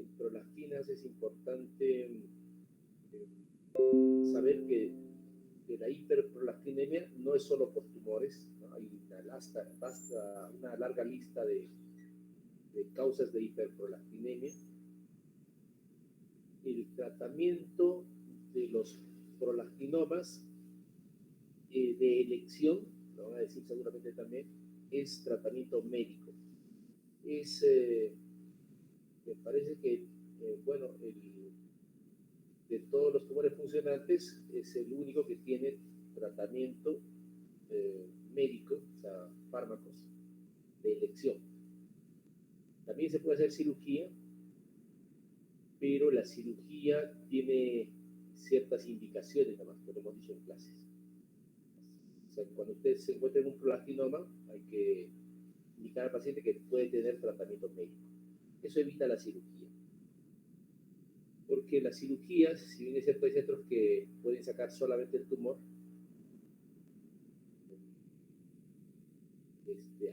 en prolactinas es importante saber que la hiperprolactinemia no es solo por tumores, ¿no? Hay una larga lista de causas de hiperprolactinemia. El tratamiento de los prolactinomas de elección, lo van a decir seguramente también, es tratamiento médico. Me parece que, bueno, de todos los tumores funcionantes es el único que tiene tratamiento médico, o sea, fármacos de elección. También se puede hacer cirugía, pero la cirugía tiene ciertas indicaciones, nada más, como hemos dicho en clases. O sea, cuando usted se encuentra en un prolactinoma, hay que indicar al paciente que puede tener tratamiento médico. Eso evita la cirugía. Porque las cirugías, si bien es cierto, hay centros que pueden sacar solamente el tumor,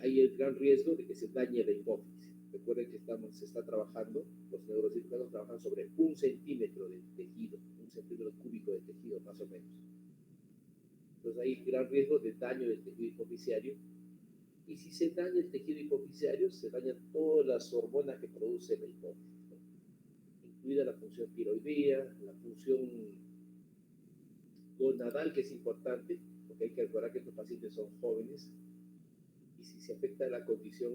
hay el gran riesgo de que se dañe la hipófisis. Recuerden que se está trabajando, los neurocirujanos trabajan sobre 1 centímetro de tejido, 1 centímetro cúbico de tejido, más o menos. Entonces hay gran riesgo de daño del tejido hipoficiario. Y si se daña el tejido hipoficiario, se dañan todas las hormonas que produce la hipófisis, ¿no? Incluida la función tiroidea, la función gonadal, que es importante, porque hay que recordar que estos pacientes son jóvenes, y si se afecta la condición,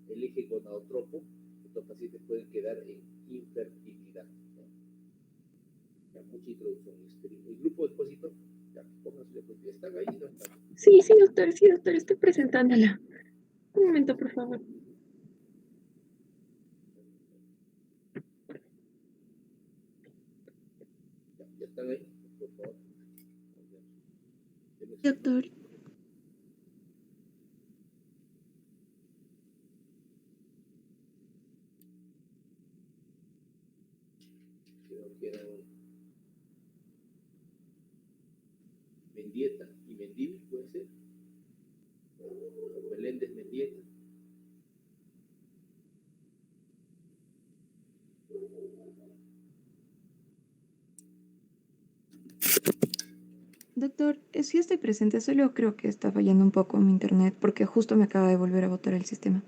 el eje gonadotropo, estos pacientes pueden quedar en infertilidad, ¿no? Ya, mucha introducción. El grupo de expósito, ya, pónganse, ¿están ahí? ¿No están? Sí, doctor, estoy presentándola. Un momento, por favor. ¿Ya están ahí? Por favor. Doctor. Creo que eran Mendieta y Mendívil, puede ser. O Meléndez Mendieta. Doctor, sí estoy presente, solo creo que está fallando un poco mi internet porque justo me acaba de volver a botar el sistema.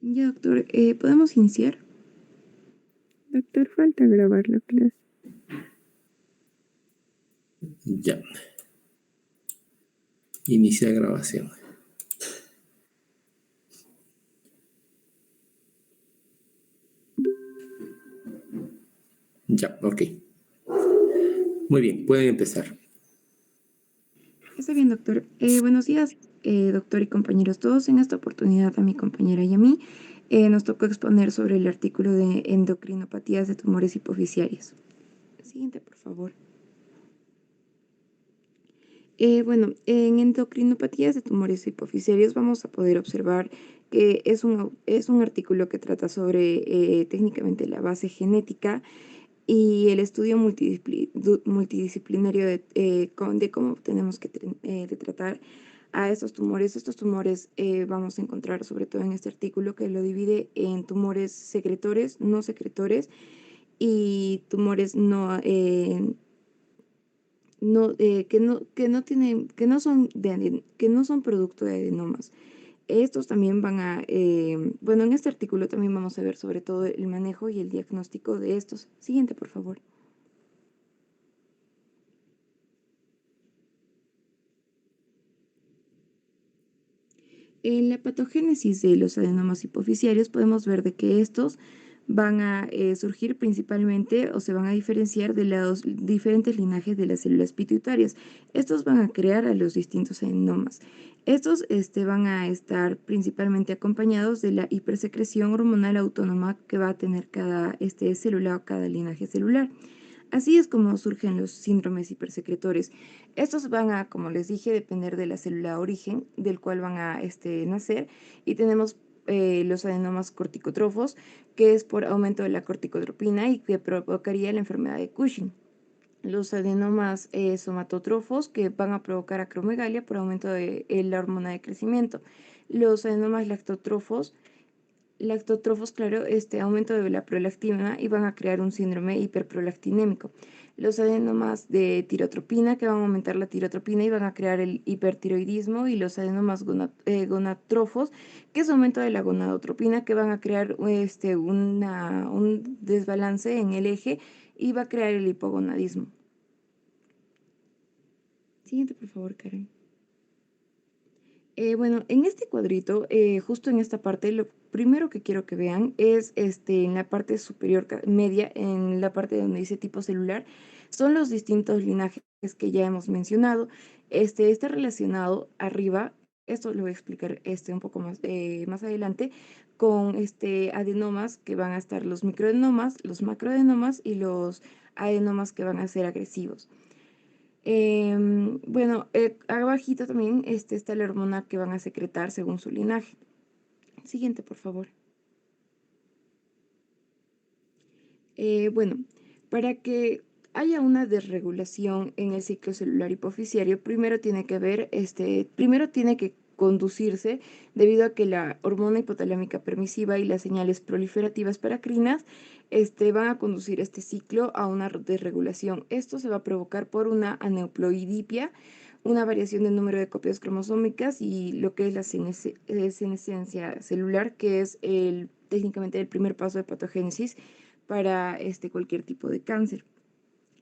Ya, doctor, ¿podemos iniciar? Doctor, falta grabar la clase. Ya. Inicia grabación. Ya, ok. Muy bien, pueden empezar. Está bien, doctor. Buenos días, doctor y compañeros todos. En esta oportunidad a mi compañera y a mí nos tocó exponer sobre el artículo de endocrinopatías de tumores hipoficiarios. Siguiente, por favor. Bueno, en endocrinopatías de tumores hipoficiarios vamos a poder observar que es un artículo que trata sobre técnicamente la base genética y el estudio multidisciplinario de cómo tenemos que de tratar a estos tumores. Estos tumores vamos a encontrar sobre todo en este artículo que lo divide en tumores secretores, no secretores y tumores que no son producto de adenomas. Estos también van a, bueno, en este artículo también vamos a ver sobre todo el manejo y el diagnóstico de estos. Siguiente, por favor. En la patogénesis de los adenomas hipoficiarios podemos ver de que estos van a surgir principalmente o se van a diferenciar de los diferentes linajes de las células pituitarias. Estos van a crear a los distintos adenomas. Estos van a estar principalmente acompañados de la hipersecreción hormonal autónoma que va a tener cada célula o cada linaje celular. Así es como surgen los síndromes hipersecretores. Estos van a, como les dije, depender de la célula origen del cual van a nacer, y tenemos los adenomas corticotrofos, que es por aumento de la corticotropina y que provocaría la enfermedad de Cushing. Los adenomas somatótrofos, que van a provocar acromegalia por aumento de la hormona de crecimiento. Los adenomas lactótrofos, claro, aumento de la prolactina, y van a crear un síndrome hiperprolactinémico. Los adenomas de tirotropina, que van a aumentar la tirotropina y van a crear el hipertiroidismo, y los adenomas gonatrofos, que es aumento de la gonadotropina, que van a crear un desbalance en el eje y va a crear el hipogonadismo. Siguiente, por favor, Karen. Bueno, en este cuadrito, justo en esta parte, lo primero que quiero que vean es en la parte superior media, en la parte donde dice tipo celular, son los distintos linajes que ya hemos mencionado. Está relacionado arriba, esto lo voy a explicar un poco más adelante, con adenomas, que van a estar los microadenomas, los macroadenomas y los adenomas que van a ser agresivos. Bueno, abajito también está la hormona que van a secretar según su linaje. Siguiente, por favor. Bueno, para que haya una desregulación en el ciclo celular hipoficiario, primero tiene que conducirse, debido a que la hormona hipotalámica permisiva y las señales proliferativas paracrinas van a conducir este ciclo a una desregulación. Esto se va a provocar por una aneuploidipia, una variación del número de copias cromosómicas, y lo que es la senescencia celular, que es técnicamente el primer paso de patogénesis para cualquier tipo de cáncer.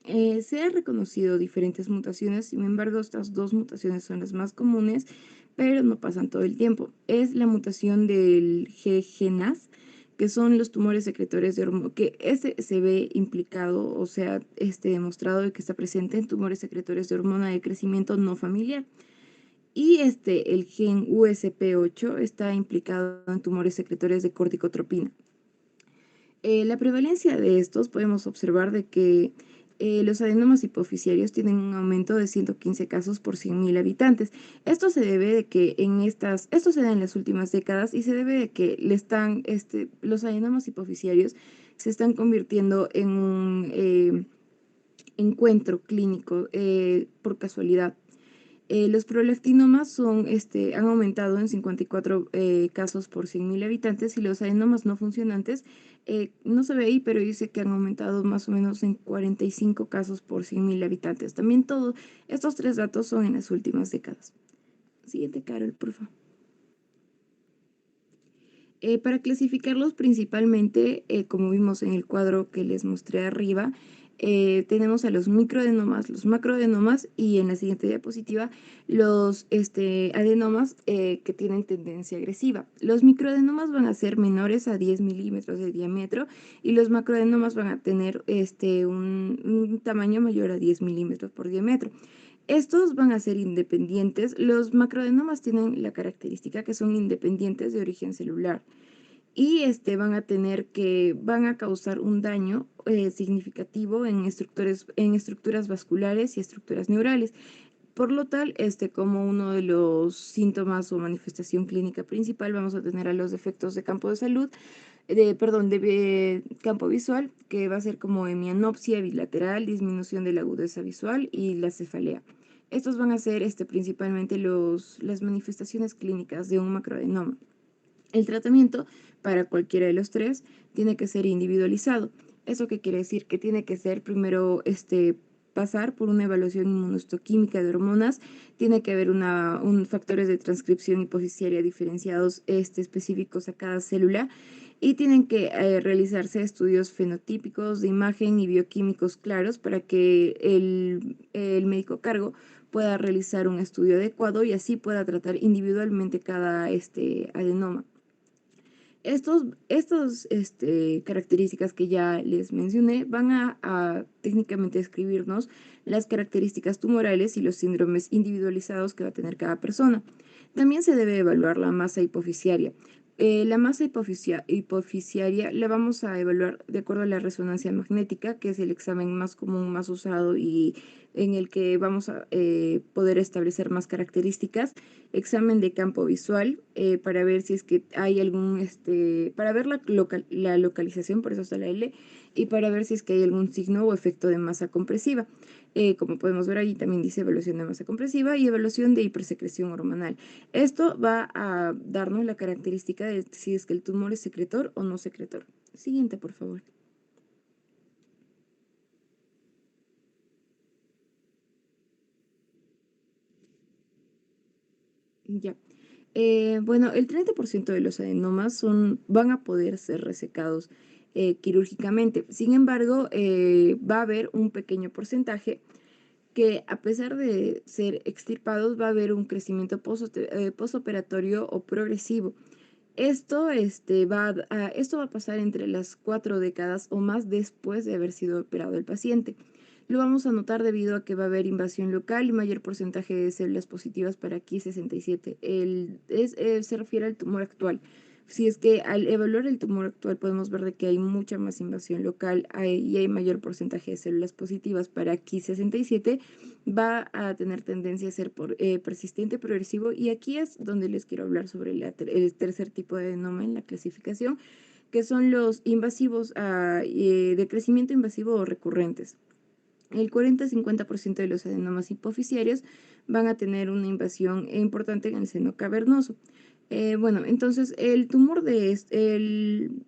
Se han reconocido diferentes mutaciones, sin embargo, estas dos mutaciones son las más comunes, pero no pasan todo el tiempo. Es la mutación del GGNAS, que son los tumores secretores de hormona, que se ve implicado, o sea, demostrado de que está presente en tumores secretores de hormona de crecimiento no familiar. Y el gen USP8 está implicado en tumores secretores de corticotropina. La prevalencia de estos podemos observar de que los adenomas hipoficiarios tienen un aumento de 115 casos por 100.000 habitantes. Esto se debe de que esto se da en las últimas décadas, y se debe de que los adenomas hipoficiarios se están convirtiendo en un encuentro clínico por casualidad. Los prolactinomas han aumentado en 54 casos por 100.000 habitantes, y los adenomas no funcionantes, no se ve ahí, pero dice que han aumentado más o menos en 45 casos por 100.000 habitantes. También todos estos tres datos son en las últimas décadas. Siguiente, Carol, por favor. Para clasificarlos principalmente, como vimos en el cuadro que les mostré arriba, tenemos a los microadenomas, los macroadenomas, y en la siguiente diapositiva los adenomas que tienen tendencia agresiva. Los microadenomas van a ser menores a 10 milímetros de diámetro, y los macroadenomas van a tener un tamaño mayor a 10 milímetros por diámetro. Estos van a ser independientes. Los macroadenomas tienen la característica que son independientes de origen celular, y van a causar un daño significativo en estructuras vasculares y estructuras neurales. Por lo tal, como uno de los síntomas o manifestación clínica principal, vamos a tener a los defectos de campo de salud, de campo visual, que va a ser como hemianopsia bilateral, disminución de la agudeza visual y la cefalea. Estos van a ser principalmente las manifestaciones clínicas de un macroadenoma. El tratamiento para cualquiera de los tres tiene que ser individualizado. ¿Eso qué quiere decir? Que tiene que ser primero pasar por una evaluación inmunohistoquímica de hormonas, tiene que haber factores de transcripción hipoficiaria diferenciados específicos a cada célula, y tienen que realizarse estudios fenotípicos de imagen y bioquímicos claros para que el médico a cargo pueda realizar un estudio adecuado y así pueda tratar individualmente cada adenoma. Estas características que ya les mencioné van a técnicamente describirnos las características tumorales y los síndromes individualizados que va a tener cada persona. También se debe evaluar la masa hipoficiaria. La masa hipoficiaria la vamos a evaluar de acuerdo a la resonancia magnética, que es el examen más común, más usado y en el que vamos a poder establecer más características. Examen de campo visual para ver si es que hay algún, para ver la localización, por eso está la L, y para ver si es que hay algún signo o efecto de masa compresiva. Como podemos ver ahí también dice evaluación de masa compresiva y evaluación de hipersecreción hormonal. Esto va a darnos la característica de si es que el tumor es secretor o no secretor. Siguiente, por favor. Ya. Bueno, el 30% de los adenomas van a poder ser resecados quirúrgicamente. Sin embargo, va a haber un pequeño porcentaje que a pesar de ser extirpados, va a haber un crecimiento postoperatorio o progresivo. Esto va a pasar entre las 4 décadas o más después de haber sido operado el paciente. Lo vamos a notar debido a que va a haber invasión local y mayor porcentaje de células positivas para Ki67. Se refiere al tumor actual. Si es que al evaluar el tumor actual podemos ver de que hay mucha más invasión local y hay mayor porcentaje de células positivas para Ki67, va a tener tendencia a ser persistente, progresivo, y aquí es donde les quiero hablar sobre el tercer tipo de adenoma en la clasificación, que son los invasivos de crecimiento invasivo o recurrentes. El 40-50% de los adenomas hipoficiarios van a tener una invasión importante en el seno cavernoso. Bueno, entonces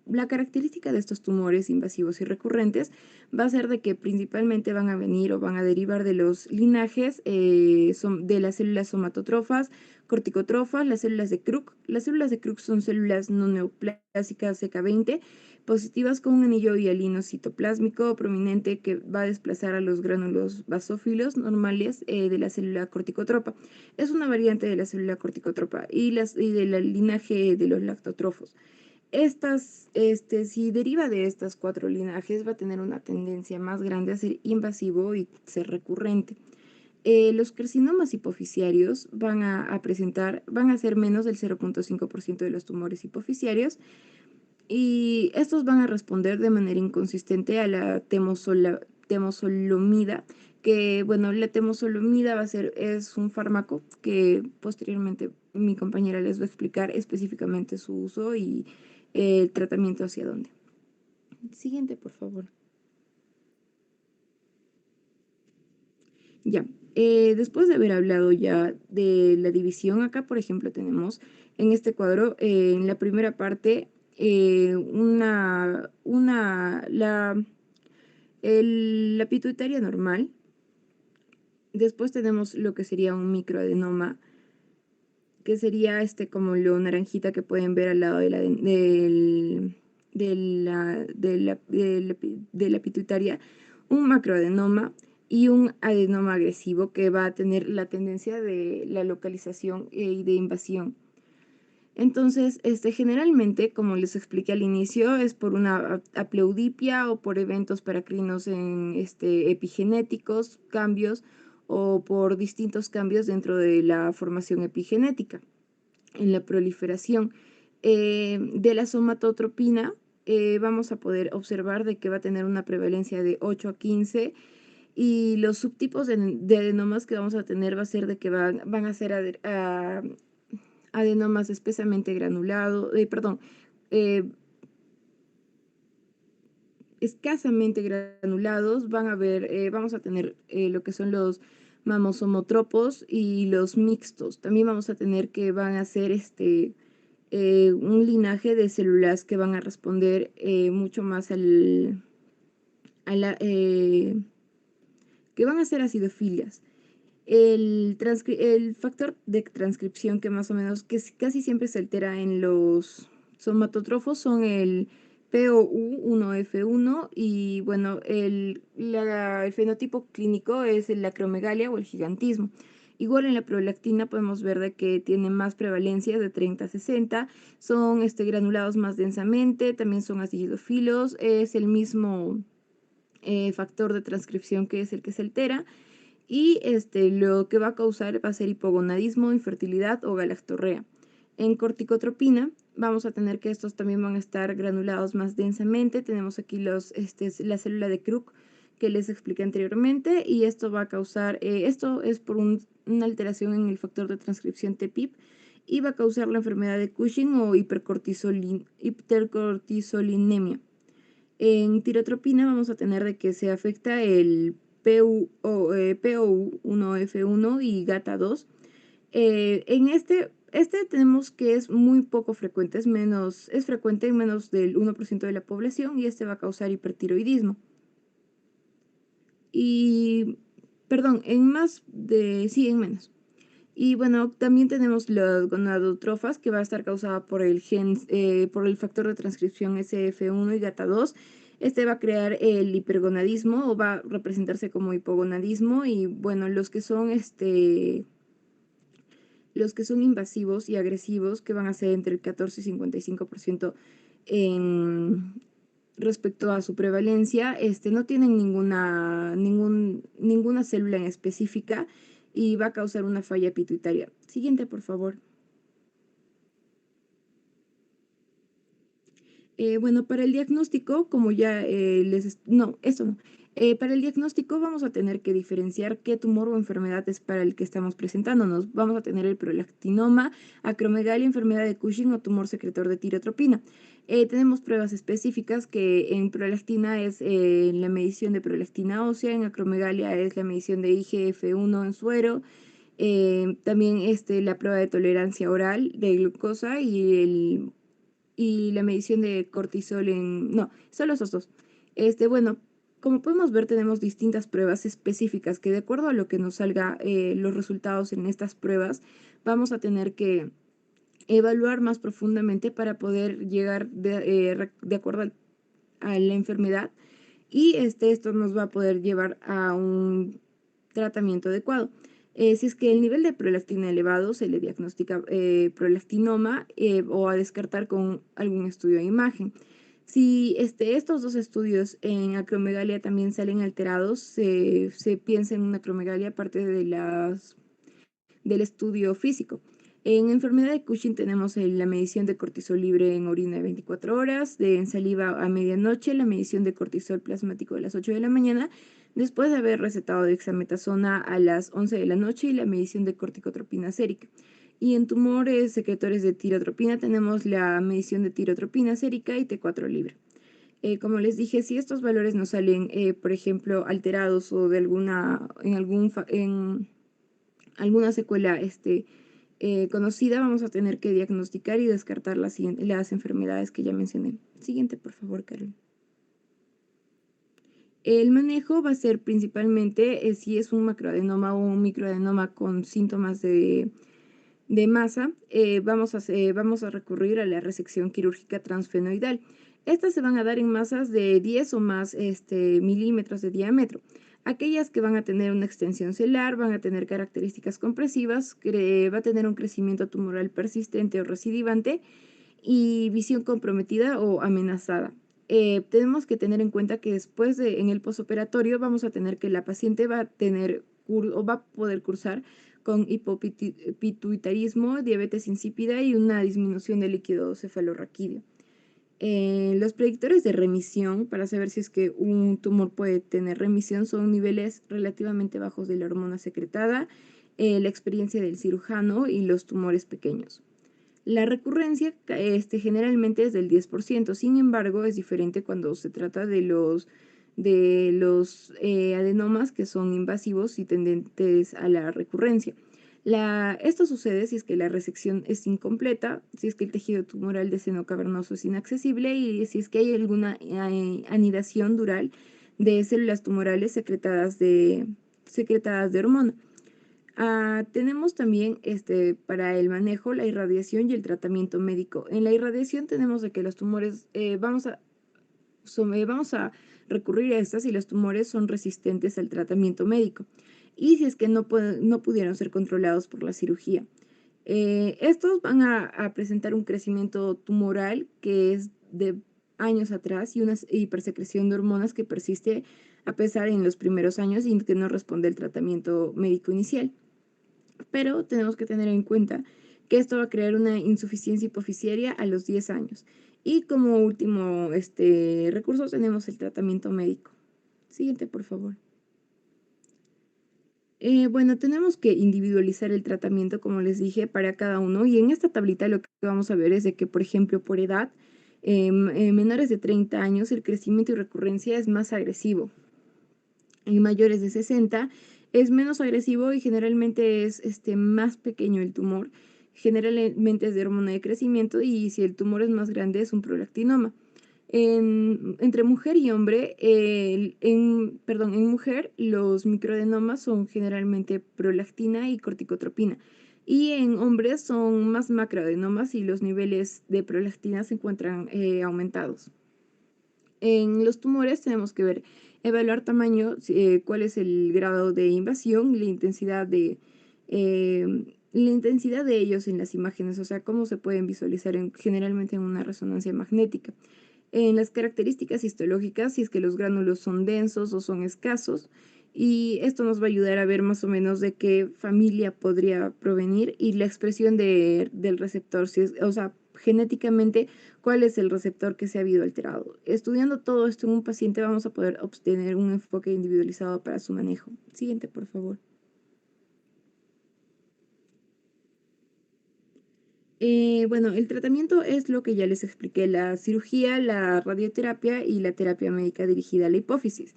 la característica de estos tumores invasivos y recurrentes va a ser de que principalmente van a venir o van a derivar de los linajes de las células somatotrofas, corticotrofas, las células de Krupp. Las células de Krupp son células no neoplásicas CK20 positivas con un anillo hialino citoplásmico prominente que va a desplazar a los gránulos basófilos normales de la célula corticotropa. Es una variante de la célula corticotropa y del linaje de los lactotrofos. Si deriva de estas 4 linajes, va a tener una tendencia más grande a ser invasivo y ser recurrente. Los carcinomas hipoficiarios van a ser menos del 0.5% de los tumores hipoficiarios, y estos van a responder de manera inconsistente a la temozolomida, que bueno, la temozolomida es un fármaco que posteriormente mi compañera les va a explicar específicamente su uso y el tratamiento hacia dónde. Siguiente, por favor. Ya, después de haber hablado ya de la división, acá por ejemplo tenemos en este cuadro, en la primera parte, la pituitaria normal. Después tenemos lo que sería un microadenoma, que sería como lo naranjita que pueden ver al lado de la pituitaria, un macroadenoma y un adenoma agresivo que va a tener la tendencia de la localización y de invasión. Entonces, generalmente, como les expliqué al inicio, es por una apleudipia o por eventos paracrinos epigenéticos, cambios, o por distintos cambios dentro de la formación epigenética, en la proliferación. De la somatotropina, vamos a poder observar de que va a tener una prevalencia de 8 a 15, y los subtipos de adenomas que vamos a tener va a ser de que van a ser adenomas espesamente granulados, escasamente granulados. Vamos a tener lo que son los mamosomotropos y los mixtos. También vamos a tener que van a ser un linaje de células que van a responder mucho más que van a ser acidofilias. El factor de transcripción que más o menos, casi siempre se altera en los somatotrofos, son el POU1F1 y bueno, el fenotipo clínico es la acromegalia o el gigantismo. Igual en la prolactina podemos ver de que tiene más prevalencia de 30 a 60, son granulados más densamente, también son acidofilos, es el mismo factor de transcripción que es el que se altera. Y lo que va a causar va a ser hipogonadismo, infertilidad o galactorrea. En corticotropina vamos a tener que estos también van a estar granulados más densamente. Tenemos aquí la célula de Krupp que les expliqué anteriormente, y esto va a causar, esto es por una alteración en el factor de transcripción TPIP, y va a causar la enfermedad de Cushing o hipercortisolinemia. En tirotropina vamos a tener de que se afecta el POU1F1 y GATA2. En este tenemos que es muy poco frecuente, es frecuente en menos del 1% de la población, y este va a causar hipertiroidismo. Y, perdón, en menos. Y bueno, también tenemos las gonadotrofas, que va a estar causada por el por el factor de transcripción SF1 y GATA2. Este va a crear el hipergonadismo, o va a representarse como hipogonadismo, y bueno, los que son invasivos y agresivos, que van a ser entre el 14 y 55% respecto a su prevalencia, no tienen ninguna célula en específica, y va a causar una falla pituitaria. Siguiente, por favor. Bueno, para el diagnóstico, como ya no, esto no. Para el diagnóstico vamos a tener que diferenciar qué tumor o enfermedad es para el que estamos presentándonos. Vamos a tener el prolactinoma, acromegalia, enfermedad de Cushing o tumor secretor de tirotropina. Tenemos pruebas específicas, que en prolactina es la medición de prolactina ósea, en acromegalia es la medición de IGF-1 en suero, también la prueba de tolerancia oral de glucosa, y la medición de cortisol no, solo esos dos. Bueno, como podemos ver, tenemos distintas pruebas específicas que, de acuerdo a lo que nos salga los resultados en estas pruebas, vamos a tener que evaluar más profundamente para poder llegar de acuerdo a la enfermedad, y esto nos va a poder llevar a un tratamiento adecuado. Si es que el nivel de prolactina elevado, se le diagnostica prolactinoma, o a descartar con algún estudio de imagen. Si estos dos estudios en acromegalia también salen alterados, se piensa en una acromegalia aparte del estudio físico. En enfermedad de Cushing tenemos la medición de cortisol libre en orina de 24 horas, en saliva a medianoche, la medición de cortisol plasmático de las 8 de la mañana, después de haber recetado dexametasona a las 11 de la noche, y la medición de corticotropina sérica. Y en tumores secretores de tirotropina tenemos la medición de tirotropina sérica y T4 libre. Como les dije, si estos valores nos salen, por ejemplo, alterados o en alguna secuela conocida, vamos a tener que diagnosticar y descartar las enfermedades que ya mencioné. Siguiente, por favor, Carol. El manejo va a ser principalmente si es un macroadenoma o un microadenoma con síntomas de masa, vamos a recurrir a la resección quirúrgica transfenoidal. Estas se van a dar en masas de 10 o más milímetros de diámetro. Aquellas que van a tener una extensión celular van a tener características compresivas, va a tener un crecimiento tumoral persistente o recidivante, y visión comprometida o amenazada. Tenemos que tener en cuenta que después en el posoperatorio, vamos a tener que la paciente va a poder cursar con hipopituitarismo, diabetes insípida y una disminución del líquido cefalorraquídeo. Los predictores de remisión, para saber si es que un tumor puede tener remisión, son niveles relativamente bajos de la hormona secretada, la experiencia del cirujano y los tumores pequeños. La recurrencia generalmente es del 10%, sin embargo, es diferente cuando se trata de los adenomas que son invasivos y tendentes a la recurrencia. Esto sucede si es que la resección es incompleta, si es que el tejido tumoral de seno cavernoso es inaccesible, y si es que hay alguna anidación dural de células tumorales secretadas de hormona. Tenemos también para el manejo, la irradiación y el tratamiento médico. En la irradiación tenemos de que los tumores, vamos a recurrir a estas si los tumores son resistentes al tratamiento médico, y si es que no pudieron ser controlados por la cirugía. Estos van a presentar un crecimiento tumoral que es de años atrás, y una hipersecreción de hormonas que persiste a pesar en los primeros años y que no responde al tratamiento médico inicial. Pero tenemos que tener en cuenta que esto va a crear una insuficiencia hipoficiaria a los 10 años. Y como último recurso tenemos el tratamiento médico. Siguiente, por favor. Bueno, tenemos que individualizar el tratamiento, como les dije, para cada uno. Y en esta tablita lo que vamos a ver es de que, por ejemplo, por edad, menores de 30 años, el crecimiento y recurrencia es más agresivo. En mayores de 60 es menos agresivo y generalmente es más pequeño el tumor. Generalmente es de hormona de crecimiento y si el tumor es más grande es un prolactinoma. Entre mujer y hombre, en mujer los microadenomas son generalmente prolactina y corticotropina. Y en hombres son más macroadenomas y los niveles de prolactina se encuentran aumentados. En los tumores tenemos que evaluar tamaño, cuál es el grado de invasión, la intensidad de ellos en las imágenes, o sea, cómo se pueden visualizar generalmente en una resonancia magnética. En las características histológicas, si es que los gránulos son densos o son escasos, y esto nos va a ayudar a ver más o menos de qué familia podría provenir y la expresión del receptor, o sea, genéticamente, cuál es el receptor que se ha habido alterado. Estudiando todo esto en un paciente vamos a poder obtener un enfoque individualizado para su manejo. Siguiente, por favor. Bueno, el tratamiento es lo que ya les expliqué, la cirugía, la radioterapia y la terapia médica dirigida a la hipófisis.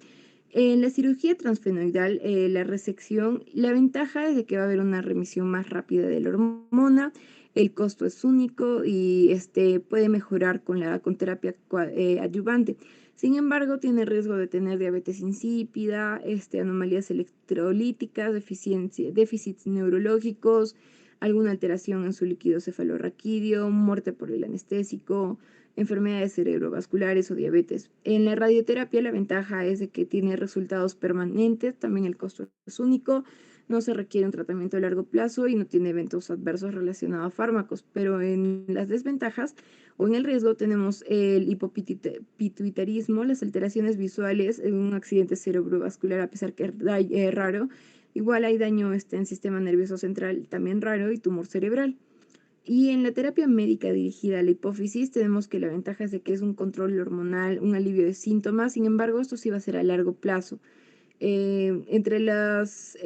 En la cirugía transfenoidal, la resección, la ventaja es de que va a haber una remisión más rápida de la hormona, el costo es único y puede mejorar con terapia adyuvante. Sin embargo, tiene riesgo de tener diabetes insípida, anomalías electrolíticas, déficits neurológicos, alguna alteración en su líquido cefalorraquídeo, muerte por el anestésico, enfermedades cerebrovasculares o diabetes. En la radioterapia la ventaja es de que tiene resultados permanentes, también el costo es único, no se requiere un tratamiento a largo plazo y no tiene eventos adversos relacionados a fármacos, pero en las desventajas o en el riesgo tenemos el hipopituitarismo, las alteraciones visuales, un accidente cerebrovascular a pesar que es raro. Igual hay daño en sistema nervioso central, también raro, y tumor cerebral. Y en la terapia médica dirigida a la hipófisis tenemos que la ventaja es de que es un control hormonal, un alivio de síntomas, sin embargo esto sí va a ser a largo plazo. Entre los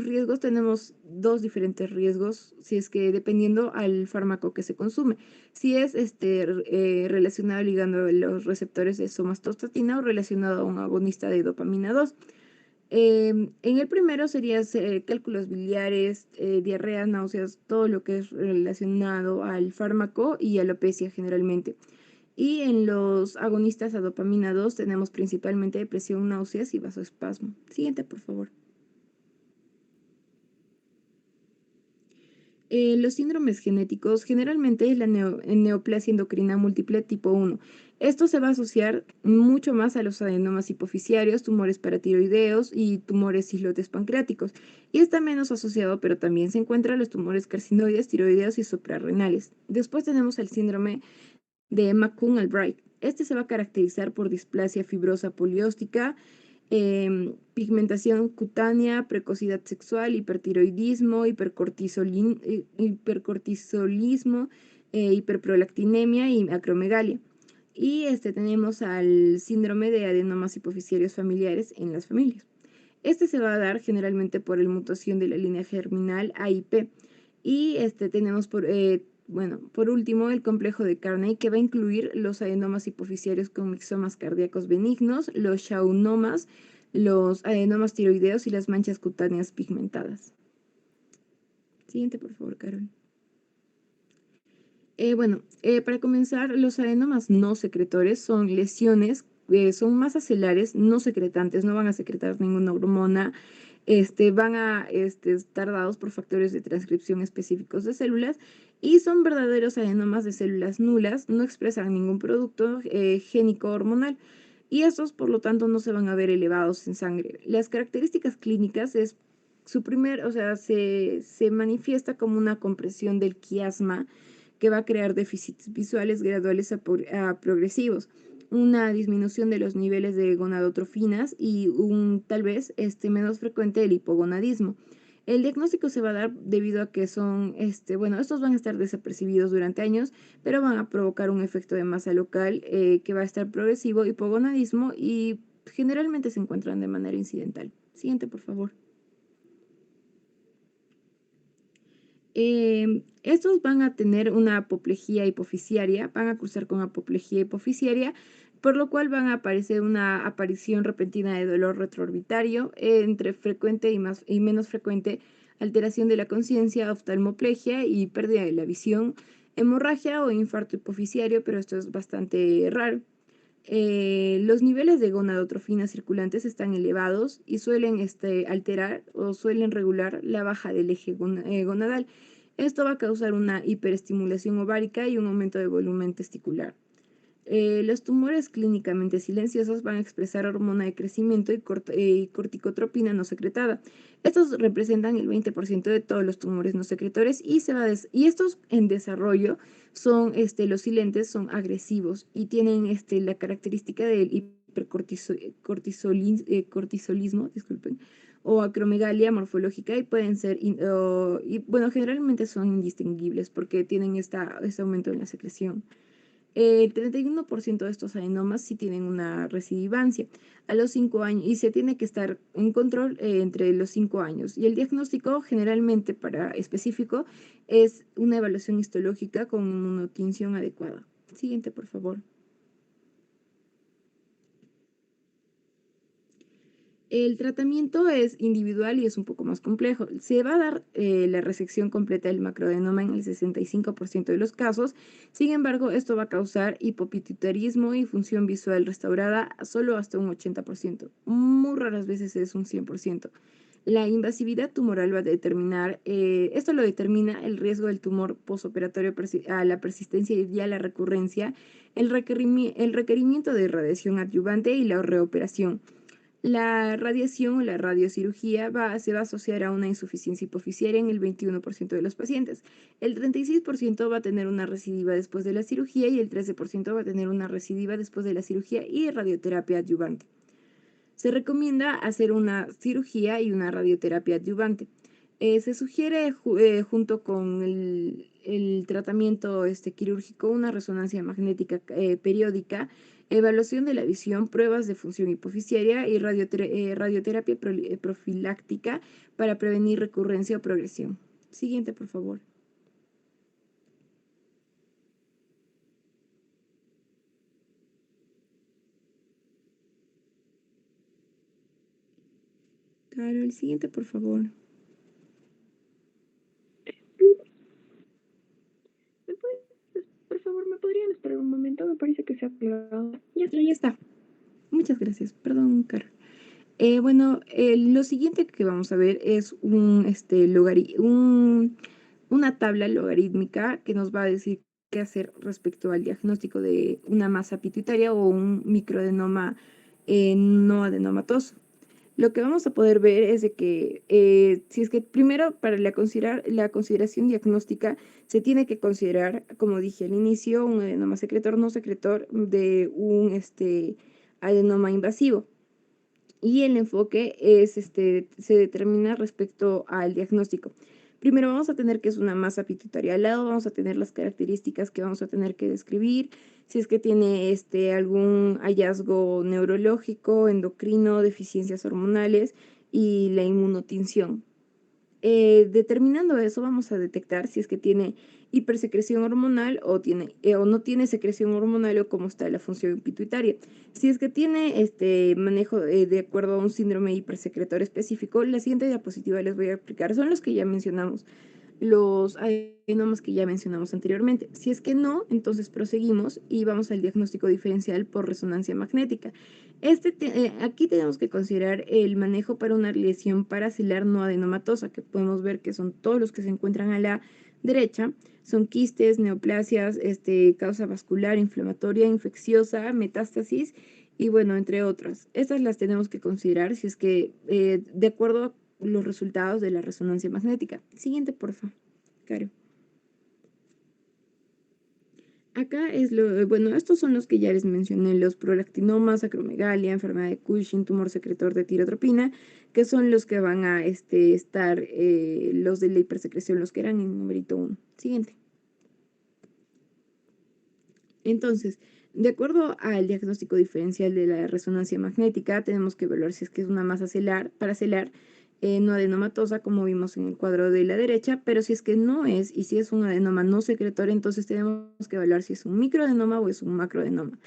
riesgos tenemos dos diferentes riesgos, si es que dependiendo al fármaco que se consume. Si es relacionado ligando los receptores de somatostatina o relacionado a un agonista de dopamina 2. En el primero serían cálculos biliares, diarrea, náuseas, todo lo que es relacionado al fármaco y alopecia generalmente. Y en los agonistas a dopamina 2 tenemos principalmente depresión, náuseas y vasoespasmo. Siguiente, por favor. Los síndromes genéticos, generalmente es la neoplasia endocrina múltiple tipo 1. Esto se va a asociar mucho más a los adenomas hipoficiarios, tumores paratiroideos y tumores islotes pancreáticos. Y está menos asociado, pero también se encuentran los tumores carcinoides, tiroideos y suprarrenales. Después tenemos el síndrome de McCune-Albright. Este se va a caracterizar por displasia fibrosa polióstica, pigmentación cutánea, precocidad sexual, hipertiroidismo, hipercortisolismo, hiperprolactinemia y acromegalia. Y tenemos al síndrome de adenomas hipoficiarios familiares en las familias. Este se va a dar generalmente por la mutación de la línea germinal AIP. Y tenemos por último, el complejo de Carney, que va a incluir los adenomas hipoficiarios con mixomas cardíacos benignos, los schwannomas, los adenomas tiroideos y las manchas cutáneas pigmentadas. Siguiente, por favor, Carol. Para comenzar, los adenomas no secretores son lesiones, son masas celares no secretantes, no van a secretar ninguna hormona, van a estar dados por factores de transcripción específicos de células y son verdaderos adenomas de células nulas, no expresan ningún producto génico hormonal y estos, por lo tanto, no se van a ver elevados en sangre. Las características clínicas es se manifiesta como una compresión del quiasma que va a crear déficits visuales graduales a progresivos, una disminución de los niveles de gonadotrofinas y tal vez menos frecuente el hipogonadismo. El diagnóstico se va a dar debido a que son, bueno, estos van a estar desapercibidos durante años, pero van a provocar un efecto de masa local que va a estar progresivo, hipogonadismo y generalmente se encuentran de manera incidental. Siguiente, por favor. Estos van a tener una apoplejía hipofisiaria, van a cruzar con apoplejía hipofisiaria, por lo cual van a aparecer una aparición repentina de dolor retroorbitario, entre frecuente y menos frecuente, alteración de la conciencia, oftalmoplegia y pérdida de la visión, hemorragia o infarto hipofisiario, pero esto es bastante raro. Los niveles de gonadotrofina circulantes están elevados y suelen alterar o suelen regular la baja del eje gonadal. Esto va a causar una hiperestimulación ovárica y un aumento de volumen testicular. Los tumores clínicamente silenciosos van a expresar hormona de crecimiento y corticotropina no secretada. Estos representan el 20% de todos los tumores no secretores y estos en desarrollo son, los silentes son agresivos y tienen la característica del hipercortisolismo, disculpen, o acromegalia morfológica y pueden ser, bueno, generalmente son indistinguibles porque tienen este aumento en la secreción. El 31% de estos adenomas sí tienen una recidivancia a los 5 años y se tiene que estar en control entre los 5 años. Y el diagnóstico generalmente para específico es una evaluación histológica con inmunotinción adecuada. Siguiente, por favor. El tratamiento es individual y es un poco más complejo. Se va a dar la resección completa del macroadenoma en el 65% de los casos. Sin embargo, esto va a causar hipopituitarismo y función visual restaurada solo hasta un 80%. Muy raras veces es un 100%. La invasividad tumoral va a determinar, esto lo determina el riesgo del tumor posoperatorio a la persistencia y a la recurrencia, el requerimiento de radiación adyuvante y la reoperación. La radiación o la radiocirugía se va a asociar a una insuficiencia hipofisiaria en el 21% de los pacientes. El 36% va a tener una recidiva después de la cirugía y el 13% va a tener una recidiva después de la cirugía y radioterapia adyuvante. Se recomienda hacer una cirugía y una radioterapia adyuvante. Se sugiere junto con el tratamiento quirúrgico una resonancia magnética periódica, evaluación de la visión, pruebas de función hipofisiaria y radioterapia profiláctica para prevenir recurrencia o progresión. Siguiente, por favor. Claro, el siguiente, por favor. Por favor, ¿me podrían esperar un momento? Me parece que se ha pegado. Ya está. Muchas gracias. Perdón, Carol. Bueno, lo siguiente que vamos a ver es una tabla logarítmica que nos va a decir qué hacer respecto al diagnóstico de una masa pituitaria o un microadenoma no adenomatoso. Lo que vamos a poder ver es de que si es que primero para la consideración diagnóstica se tiene que considerar, como dije al inicio, un adenoma secretor no secretor de un adenoma invasivo. Y el enfoque se determina respecto al diagnóstico. Primero vamos a tener que es una masa pituitaria al lado, vamos a tener las características que vamos a tener que describir, si es que tiene algún hallazgo neurológico, endocrino, deficiencias hormonales y la inmunotinción. Determinando eso, vamos a detectar si es que tiene hipersecreción hormonal o no tiene secreción hormonal o cómo está la función pituitaria. Si es que tiene manejo de acuerdo a un síndrome hipersecretor específico, la siguiente diapositiva les voy a explicar. Son los que ya mencionamos, los adenomas que ya mencionamos anteriormente. Si es que no, entonces proseguimos y vamos al diagnóstico diferencial por resonancia magnética. Aquí tenemos que considerar el manejo para una lesión paracelular no adenomatosa, que podemos ver que son todos los que se encuentran a la derecha. Son quistes, neoplasias, causa vascular, inflamatoria, infecciosa, metástasis y bueno, entre otras. Estas las tenemos que considerar si es que de acuerdo a los resultados de la resonancia magnética. Siguiente, porfa, Caro. Acá es bueno, estos son los que ya les mencioné, los prolactinomas, acromegalia, enfermedad de Cushing, tumor secretor de tirotropina, que son los que van a estar, los de la hipersecreción, los que eran en numerito 1. Siguiente. Entonces, de acuerdo al diagnóstico diferencial de la resonancia magnética, tenemos que evaluar si es que es una masa paracelar no adenomatosa, como vimos en el cuadro de la derecha, pero si es que no es, y si es un adenoma no secretor, entonces tenemos que evaluar si es un microadenoma o es un macroadenoma.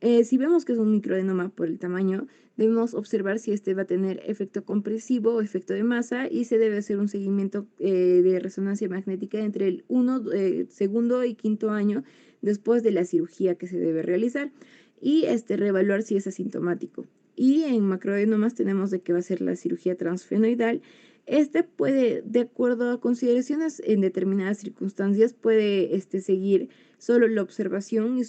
Si vemos que es un microadenoma por el tamaño, debemos observar si este va a tener efecto compresivo o efecto de masa y se debe hacer un seguimiento de resonancia magnética entre el segundo y quinto año después de la cirugía que se debe realizar y reevaluar si es asintomático. Y en macroadenomas tenemos de que va a ser la cirugía transfenoidal. Puede, de acuerdo a consideraciones en determinadas circunstancias, puede seguir solo la observación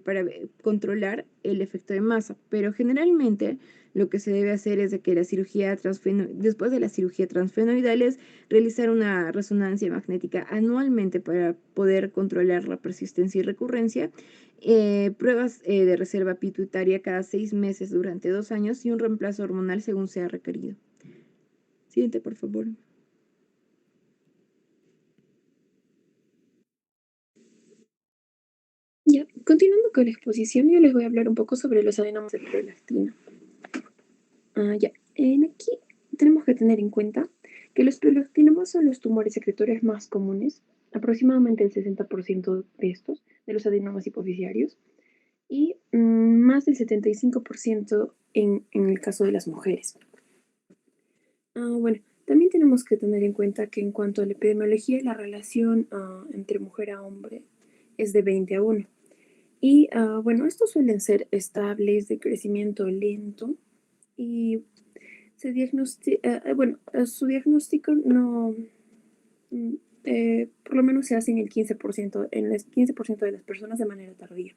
para controlar el efecto de masa, pero generalmente lo que se debe hacer es de que después de la cirugía transfenoidal es realizar una resonancia magnética anualmente para poder controlar la persistencia y recurrencia, pruebas de reserva pituitaria cada 6 meses durante 2 años y un reemplazo hormonal según sea requerido. Siguiente, por favor. Ya, continuando con la exposición, yo les voy a hablar un poco sobre los adenomas de prolactina. Ya, aquí tenemos que tener en cuenta que los prolactinomas son los tumores secretorios más comunes, aproximadamente el 60% de estos, de los adenomas hipoficiarios, y más del 75% en el caso de las mujeres. Bueno, también tenemos que tener en cuenta que en cuanto a la epidemiología, la relación entre mujer a hombre es de 20-1. Y bueno, estos suelen ser estables, de crecimiento lento, y su diagnóstico no, por lo menos se hace en el 15%, en el 15% de las personas de manera tardía.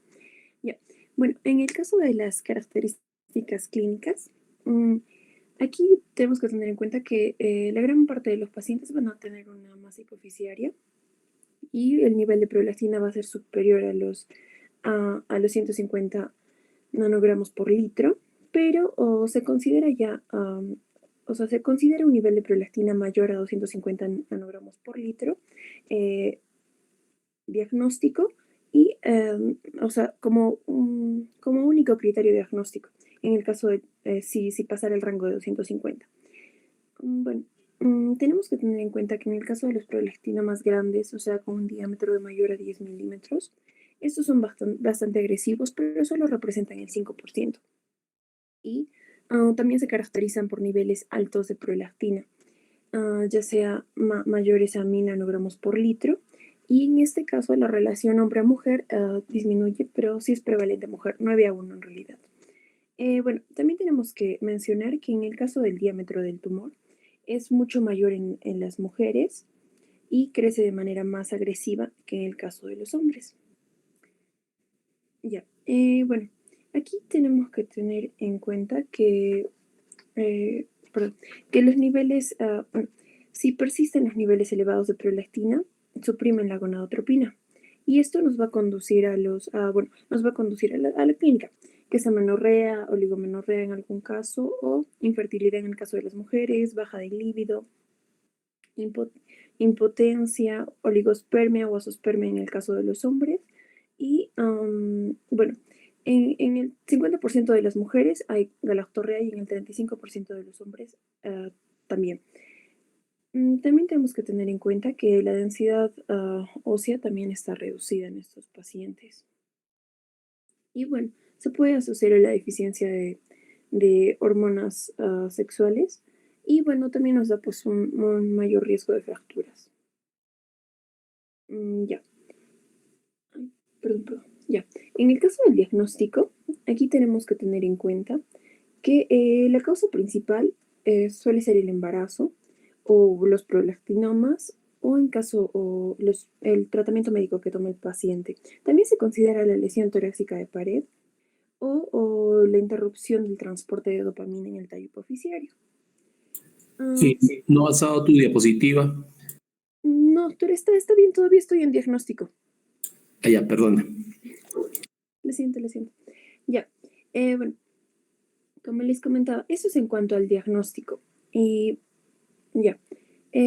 Ya. Bueno, en el caso de las características clínicas, aquí tenemos que tener en cuenta que la gran parte de los pacientes van a tener una masa hipoficiaria y el nivel de prolactina va a ser superior a los 150 nanogramos por litro, pero se considera se considera un nivel de prolactina mayor a 250 nanogramos por litro diagnóstico y, como único criterio diagnóstico, en el caso de si pasara el rango de 250. Bueno, tenemos que tener en cuenta que en el caso de los prolactina más grandes, o sea, con un diámetro de mayor a 10 milímetros, estos son bastante agresivos, pero solo representan el 5%. Y también se caracterizan por niveles altos de prolactina, ya sea mayores a 1000 nanogramos por litro. Y en este caso la relación hombre a mujer disminuye, pero sí es prevalente mujer, 9-1 en realidad. Bueno, también tenemos que mencionar que en el caso del diámetro del tumor es mucho mayor en las mujeres y crece de manera más agresiva que en el caso de los hombres. Ya, bueno, aquí tenemos que tener en cuenta que, que los niveles, si persisten los niveles elevados de prolactina, suprimen la gonadotropina. Y esto nos va a conducir a nos va a conducir a la clínica, que es amenorrea, oligomenorrea en algún caso, o infertilidad en el caso de las mujeres, baja de líbido, impotencia, oligospermia o azospermia en el caso de los hombres. Y bueno, en el 50% de las mujeres hay galactorrea y en el 35% de los hombres también. También tenemos que tener en cuenta que la densidad ósea también está reducida en estos pacientes. Y bueno, se puede asociar a la deficiencia de hormonas sexuales y bueno, también nos da pues un mayor riesgo de fracturas. Ya. Ay, perdón. Ya. En el caso del diagnóstico, aquí tenemos que tener en cuenta que la causa principal suele ser el embarazo o los prolactinomas o en caso el tratamiento médico que toma el paciente. También se considera la lesión torácica de pared o la interrupción del transporte de dopamina en el tallo hipoficiario. Sí, ¿no has dado tu diapositiva? No, doctor, está bien, todavía estoy en diagnóstico. Ya, perdona. Lo siento, lo siento. Ya, bueno, como les comentaba, eso es en cuanto al diagnóstico. Y ya,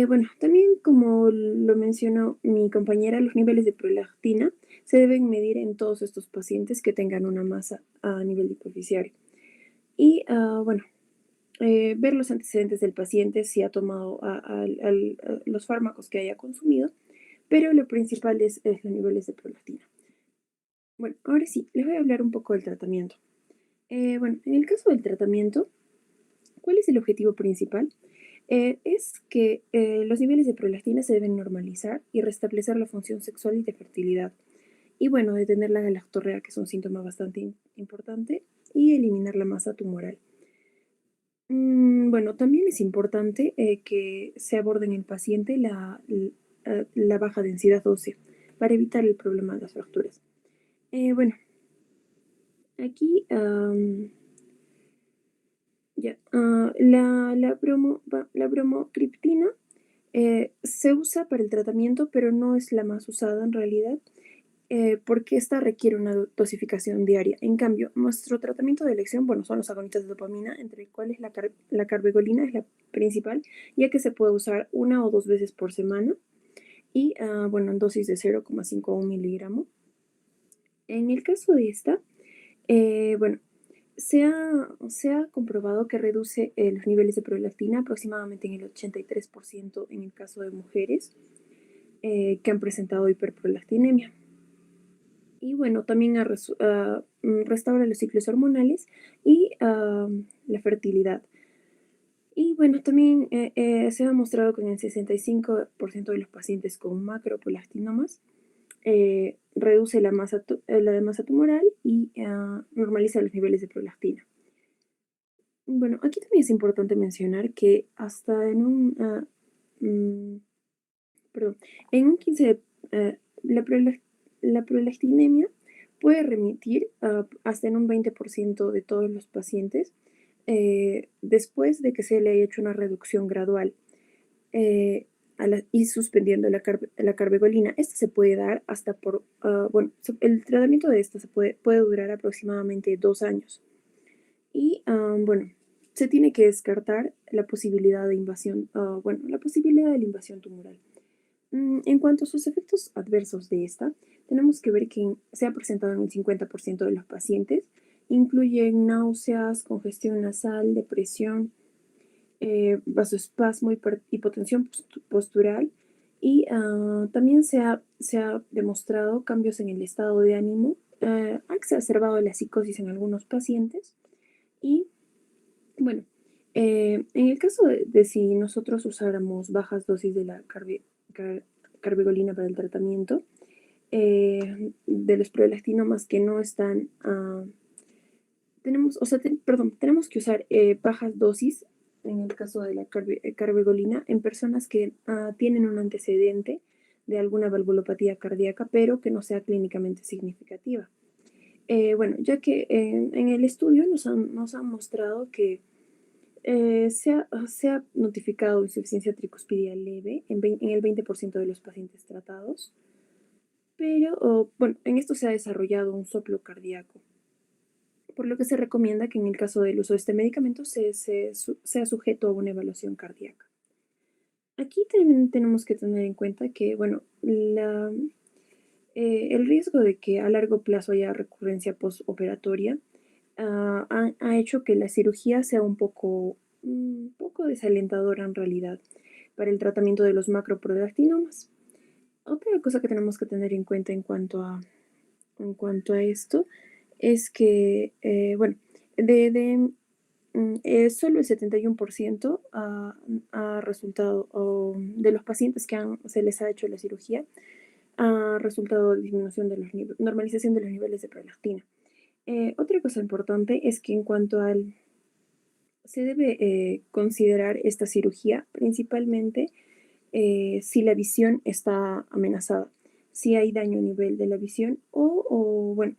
bueno, también como lo mencionó mi compañera, los niveles de prolactina se deben medir en todos estos pacientes que tengan una masa a nivel hipoficiario. Y bueno, ver los antecedentes del paciente, si ha tomado los fármacos que haya consumido, pero lo principal es los niveles de prolactina. Bueno, ahora sí, les voy a hablar un poco del tratamiento. Bueno, en el caso del tratamiento, ¿cuál es el objetivo principal? Es que los niveles de prolactina se deben normalizar y restablecer la función sexual y de fertilidad. Y bueno, detener la galactorrea, que es un síntoma bastante importante, y eliminar la masa tumoral. Bueno, también es importante que se aborde en el paciente la baja densidad ósea para evitar el problema de las fracturas. Bueno, aquí ya, la bromocriptina se usa para el tratamiento, pero no es la más usada en realidad, porque esta requiere una dosificación diaria. En cambio, nuestro tratamiento de elección, bueno, son los agonistas de dopamina, entre los cuales la carbegolina es la principal, ya que se puede usar 1 o 2 veces por semana y, bueno, en dosis de 0,5 miligramo. En el caso de esta, bueno, se ha comprobado que reduce los niveles de prolactina aproximadamente en el 83% en el caso de mujeres que han presentado hiperprolactinemia. Y bueno, también restaura los ciclos hormonales y la fertilidad. Y bueno, también se ha demostrado que en el 65% de los pacientes con macroprolactinomas reduce la masa tumoral y normaliza los niveles de prolactina. Bueno, aquí también es importante mencionar que hasta perdón, en un 15, la prolactinemia puede remitir hasta en un 20% de todos los pacientes después de que se le haya hecho una reducción gradual y suspendiendo la carbegolina. Esta se puede dar hasta bueno, el tratamiento de esta puede durar aproximadamente 2 años. Y bueno, se tiene que descartar la posibilidad de invasión, bueno, la posibilidad de la invasión tumoral. En cuanto a sus efectos adversos de esta, tenemos que ver que se ha presentado en un 50% de los pacientes. Incluyen náuseas, congestión nasal, depresión, vasoespasmo, hipotensión postural y también se ha demostrado cambios en el estado de ánimo. Ha exacerbado la psicosis en algunos pacientes y bueno, en el caso de si nosotros usáramos bajas dosis de la carbegolina para el tratamiento de los prolactinomas que no están, tenemos que usar bajas dosis en el caso de la carbegolina en personas que tienen un antecedente de alguna valvulopatía cardíaca, pero que no sea clínicamente significativa. Bueno, ya que en el estudio nos han mostrado que se ha notificado insuficiencia tricuspidia leve en el 20% de los pacientes tratados, pero bueno, en esto se ha desarrollado un soplo cardíaco, por lo que se recomienda que en el caso del uso de este medicamento sea sujeto a una evaluación cardíaca. Aquí también tenemos que tener en cuenta que, bueno, el riesgo de que a largo plazo haya recurrencia postoperatoria ha hecho que la cirugía sea un poco desalentadora en realidad para el tratamiento de los macroprolactinomas. Otra cosa que tenemos que tener en cuenta en cuanto a esto es que, bueno, solo el 71% ha resultado, de los pacientes que se les ha hecho la cirugía, ha resultado disminución de normalización de los niveles de prolactina. Otra cosa importante es que en cuanto al... Se debe considerar esta cirugía principalmente si la visión está amenazada, si hay daño a nivel de la visión bueno,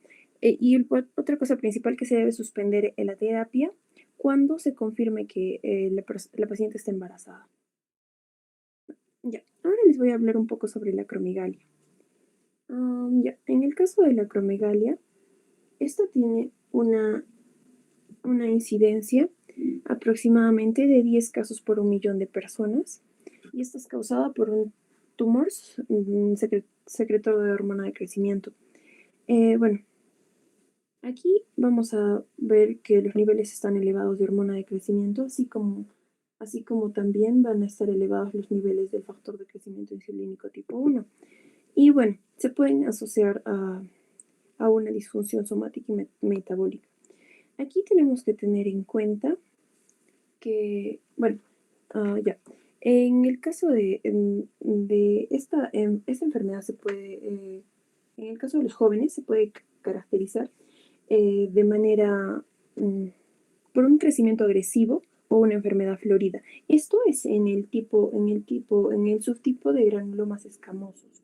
otra cosa principal que se debe suspender la terapia cuando se confirme que la paciente está embarazada. Ya, ahora les voy a hablar un poco sobre la acromegalia. Ya, en el caso de la acromegalia, esta tiene una incidencia aproximadamente de 10 casos por 1 millón de personas, y esta es causada por un tumor secretor de hormona de crecimiento. Bueno, aquí vamos a ver que los niveles están elevados de hormona de crecimiento, así como también van a estar elevados los niveles del factor de crecimiento insulínico tipo 1. Y bueno, se pueden asociar a una disfunción somática y metabólica. Aquí tenemos que tener en cuenta que, bueno, ya, en el caso de esta enfermedad en el caso de los jóvenes se puede caracterizar de manera por un crecimiento agresivo o una enfermedad florida. Esto es en el subtipo de granulomas escamosos.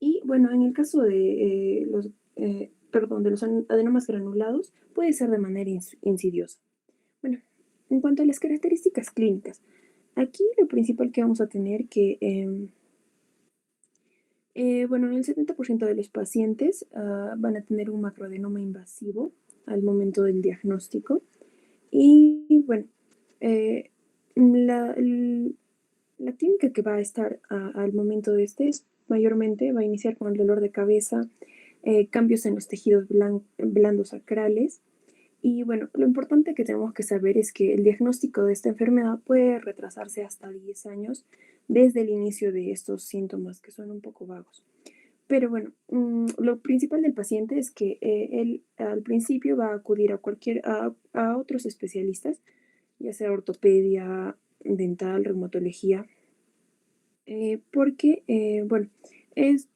Y bueno, en el caso de de los adenomas granulados, puede ser de manera insidiosa. Bueno, en cuanto a las características clínicas, aquí lo principal que vamos a tener bueno, el 70% de los pacientes van a tener un macroadenoma invasivo al momento del diagnóstico. Y bueno, la clínica que va a estar al momento de mayormente va a iniciar con el dolor de cabeza, cambios en los tejidos blandos sacrales. Y bueno, lo importante que tenemos que saber es que el diagnóstico de esta enfermedad puede retrasarse hasta 10 años desde el inicio de estos síntomas, que son un poco vagos. Pero bueno, lo principal del paciente es que él al principio va a acudir a otros especialistas, ya sea ortopedia, dental, reumatología, porque, bueno,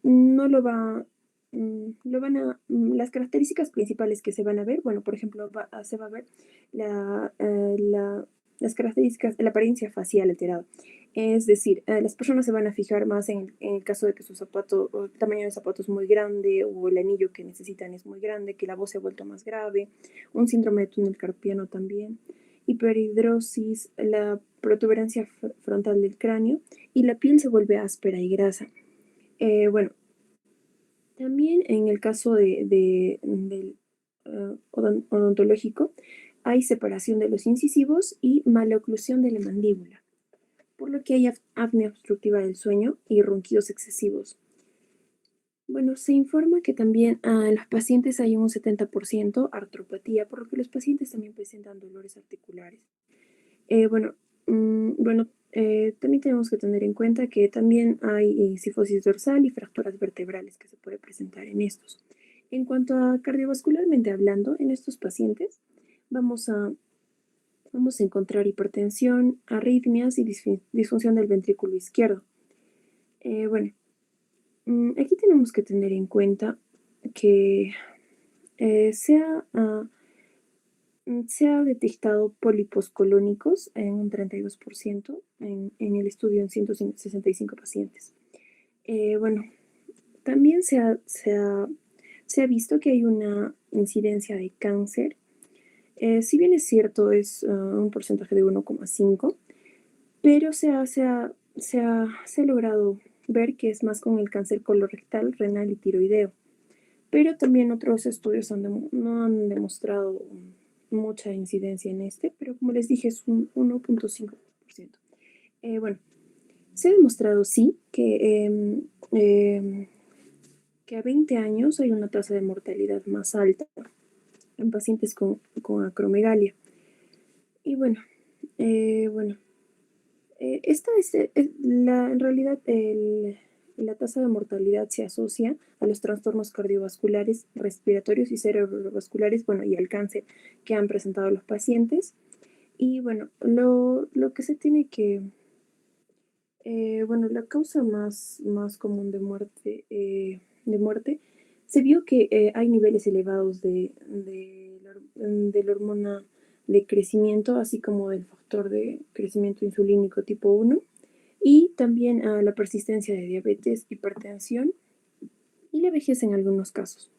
no lo va, las características principales que se van a ver, bueno, por ejemplo, se va a ver las características, la apariencia facial alterada. Es decir, las personas se van a fijar más en el caso de que su zapato, o el tamaño del zapato es muy grande, o el anillo que necesitan es muy grande, que la voz se ha vuelto más grave, un síndrome de túnel carpiano también, hiperhidrosis, la protuberancia frontal del cráneo, y la piel se vuelve áspera y grasa. Bueno, también en el caso del odontológico hay separación de los incisivos y maloclusión de la mandíbula, por lo que hay apnea obstructiva del sueño y ronquidos excesivos. Bueno, se informa que también en los pacientes hay un 70% artropatía, por lo que los pacientes también presentan dolores articulares. Bueno, también tenemos que tener en cuenta que también hay cifosis dorsal y fracturas vertebrales que se puede presentar en estos. En cuanto a cardiovascularmente hablando, en estos pacientes vamos a encontrar hipertensión, arritmias y disfunción del ventrículo izquierdo. Bueno, aquí tenemos que tener en cuenta que se ha detectado pólipos colónicos en un 32% en el estudio en 165 pacientes. Bueno, también se ha visto que hay una incidencia de cáncer. Si bien es cierto, es un porcentaje de 1,5, pero se ha logrado ver que es más con el cáncer colorectal, renal y tiroideo. Pero también otros estudios no han demostrado mucha incidencia en pero como les dije, es un 1,5%. Bueno, se ha demostrado, sí, que a 20 años hay una tasa de mortalidad más alta en pacientes con acromegalia. Y bueno, en realidad la tasa de mortalidad se asocia a los trastornos cardiovasculares, respiratorios y cerebrovasculares, bueno, y al cáncer que han presentado los pacientes. Y bueno, lo que se tiene que, bueno, la causa más común de muerte, se vio que hay niveles elevados de la hormona de crecimiento, así como del factor de crecimiento insulínico tipo 1, y también a la persistencia de diabetes, hipertensión y la vejez en algunos casos.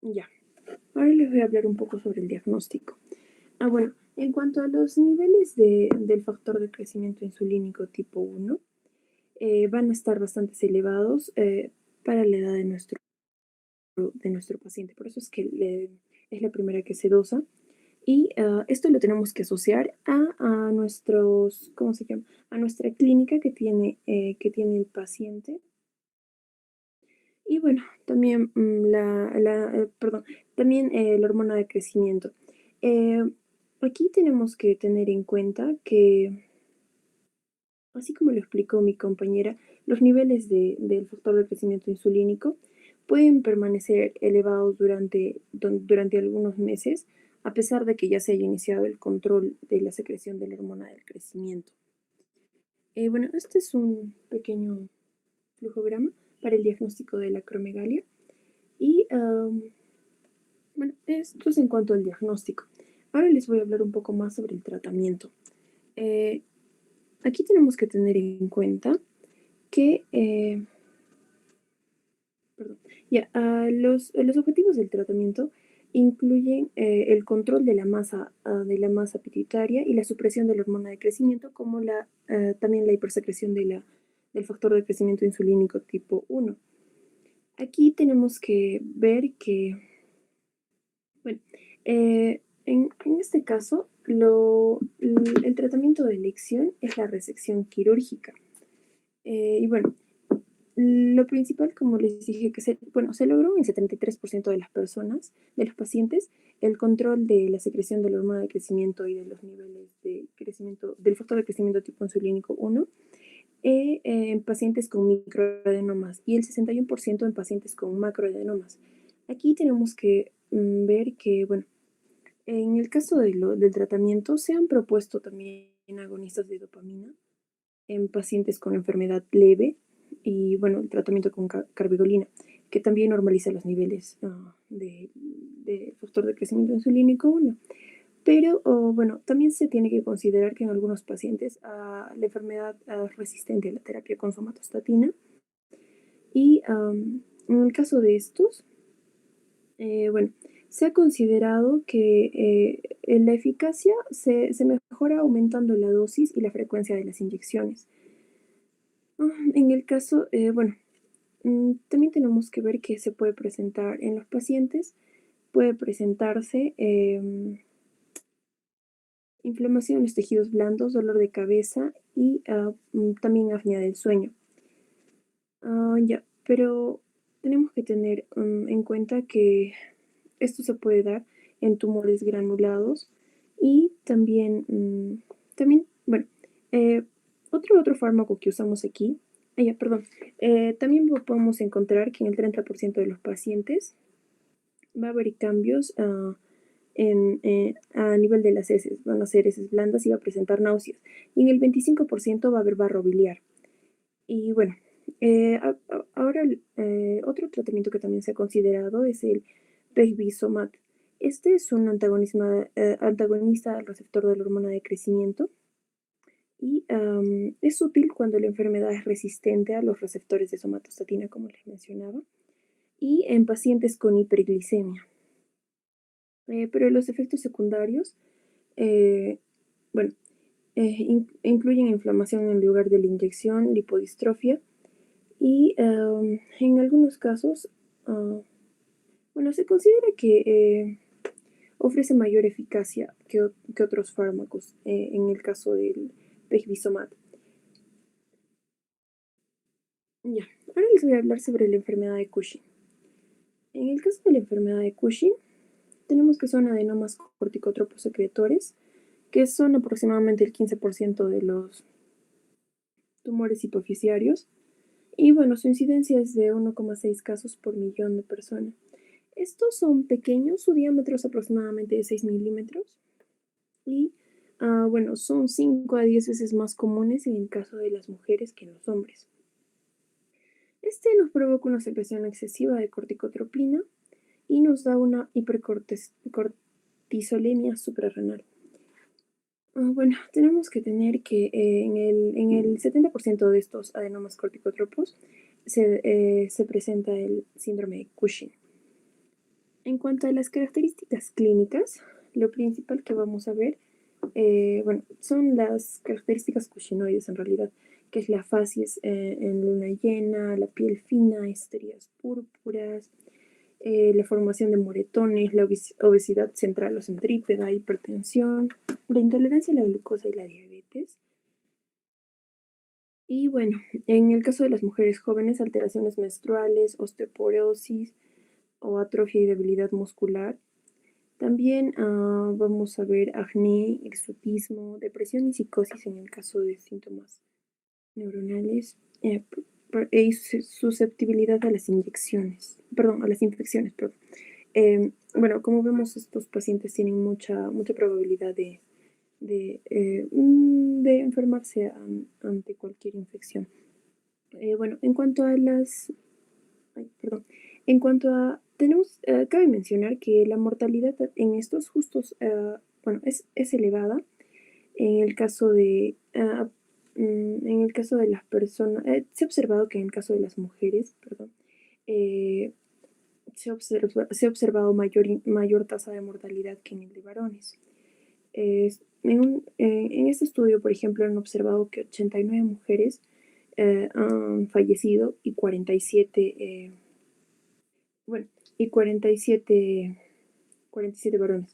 Ya, ahora les voy a hablar un poco sobre el diagnóstico. Bueno, en cuanto a los niveles del factor de crecimiento insulínico tipo 1, van a estar bastante elevados para la edad de nuestro paciente. Por eso es que es la primera que se dosa. Y esto lo tenemos que asociar a nuestros, ¿cómo se llama? A nuestra clínica que tiene el paciente. Y bueno, también también la hormona de crecimiento. Aquí tenemos que tener en cuenta que, así como lo explicó mi compañera, los niveles del factor de crecimiento insulínico pueden permanecer elevados durante algunos meses, a pesar de que ya se haya iniciado el control de la secreción de la hormona del crecimiento. Bueno, este es un pequeño flujograma para el diagnóstico de la acromegalia. Y bueno, esto es en cuanto al diagnóstico. Ahora les voy a hablar un poco más sobre el tratamiento. Aquí tenemos que tener en cuenta que los objetivos del tratamiento incluyen el control de la masa pituitaria y la supresión de la hormona de crecimiento, como también la hipersecreción del factor de crecimiento insulínico tipo 1. Aquí tenemos que ver que, bueno, en este caso, el tratamiento de elección es la resección quirúrgica. Y bueno, lo principal, como les dije, que se logró en el 73% de las personas, de los pacientes, el control de la secreción de la hormona de crecimiento y de los niveles de crecimiento, del factor de crecimiento tipo insulínico 1, en pacientes con microadenomas y el 61% en pacientes con macroadenomas. Aquí tenemos que ver que, bueno, en el caso del tratamiento se han propuesto también agonistas de dopamina en pacientes con enfermedad leve y, bueno, el tratamiento con carbigolina, que también normaliza los niveles de factor de crecimiento insulínico 1. Pero, bueno, también se tiene que considerar que en algunos pacientes la enfermedad es resistente a la terapia con somatostatina. Y en el caso de estos, bueno, se ha considerado que la eficacia se mejora aumentando la dosis y la frecuencia de las inyecciones. En el caso, bueno, también tenemos que ver que se puede presentar en los pacientes, puede presentarse inflamación en los tejidos blandos, dolor de cabeza y también apnea del sueño. Pero tenemos que tener en cuenta que esto se puede dar en tumores granulados y también, bueno, otro fármaco que usamos aquí, también podemos encontrar que en el 30% de los pacientes va a haber cambios a nivel de las heces, van a ser heces blandas y va a presentar náuseas, y en el 25% va a haber barro biliar. Y bueno, ahora otro tratamiento que también se ha considerado es el pegvisomab. Este es un antagonista al receptor de la hormona de crecimiento y es útil cuando la enfermedad es resistente a los receptores de somatostatina, como les mencionaba, y en pacientes con hiperglicemia. Pero los efectos secundarios, bueno, incluyen inflamación en lugar de la inyección, lipodistrofia y en algunos casos, bueno, se considera que ofrece mayor eficacia que otros fármacos en el caso del pegvisomab. Ya, ahora les voy a hablar sobre la enfermedad de Cushing. En el caso de la enfermedad de Cushing, tenemos que son adenomas corticotropos secretores, que son aproximadamente el 15% de los tumores hipofisiarios. Y bueno, su incidencia es de 1,6 casos por millón de personas. Estos son pequeños, su diámetro es aproximadamente de 6 milímetros. Y bueno, son 5 a 10 veces más comunes en el caso de las mujeres que en los hombres. Este nos provoca una secreción excesiva de corticotropina y nos da una hipercortisolemia suprarrenal. Bueno, tenemos que tener que en el 70% de estos adenomas corticotropos se presenta el síndrome de Cushing. En cuanto a las características clínicas, lo principal que vamos a ver, bueno, son las características cushinoides en realidad, que es la facies en luna llena, la piel fina, estrías púrpuras, la formación de moretones, la obesidad central o centrípeta, hipertensión, la intolerancia a la glucosa y la diabetes. Y bueno, en el caso de las mujeres jóvenes, alteraciones menstruales, osteoporosis o atrofia y debilidad muscular. También vamos a ver acné, hirsutismo, depresión y psicosis en el caso de síntomas neuronales y susceptibilidad a las infecciones. Perdón. Bueno, como vemos, estos pacientes tienen mucha probabilidad de enfermarse ante cualquier infección. Bueno, en cuanto a cabe mencionar que la mortalidad en estos justos, es elevada en el caso de, las personas, se ha observado que en el caso de las mujeres, se ha observado mayor tasa de mortalidad que en el de varones. En este estudio, por ejemplo, han observado que 89 mujeres han fallecido y 47 varones.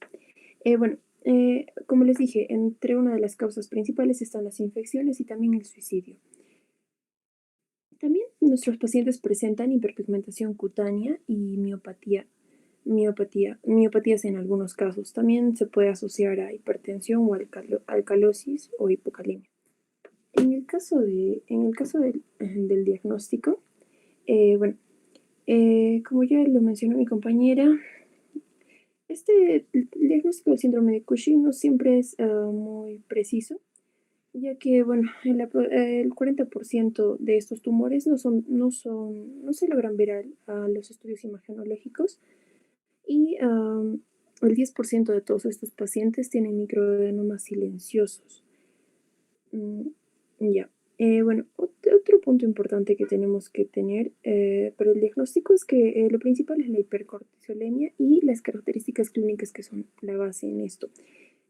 Como les dije, entre una de las causas principales están las infecciones y también el suicidio. También nuestros pacientes presentan hiperpigmentación cutánea y miopatías en algunos casos. También se puede asociar a hipertensión o alcalosis o hipocalemia. En el caso del diagnóstico, como ya lo mencionó mi compañera, el diagnóstico del síndrome de Cushing no siempre es muy preciso, ya que el 40% de estos tumores no se logran ver a los estudios imagenológicos y el 10% de todos estos pacientes tienen microadenomas silenciosos. Otro punto importante que tenemos que tener para el diagnóstico es que lo principal es la hipercortisolemia y las características clínicas que son la base en esto.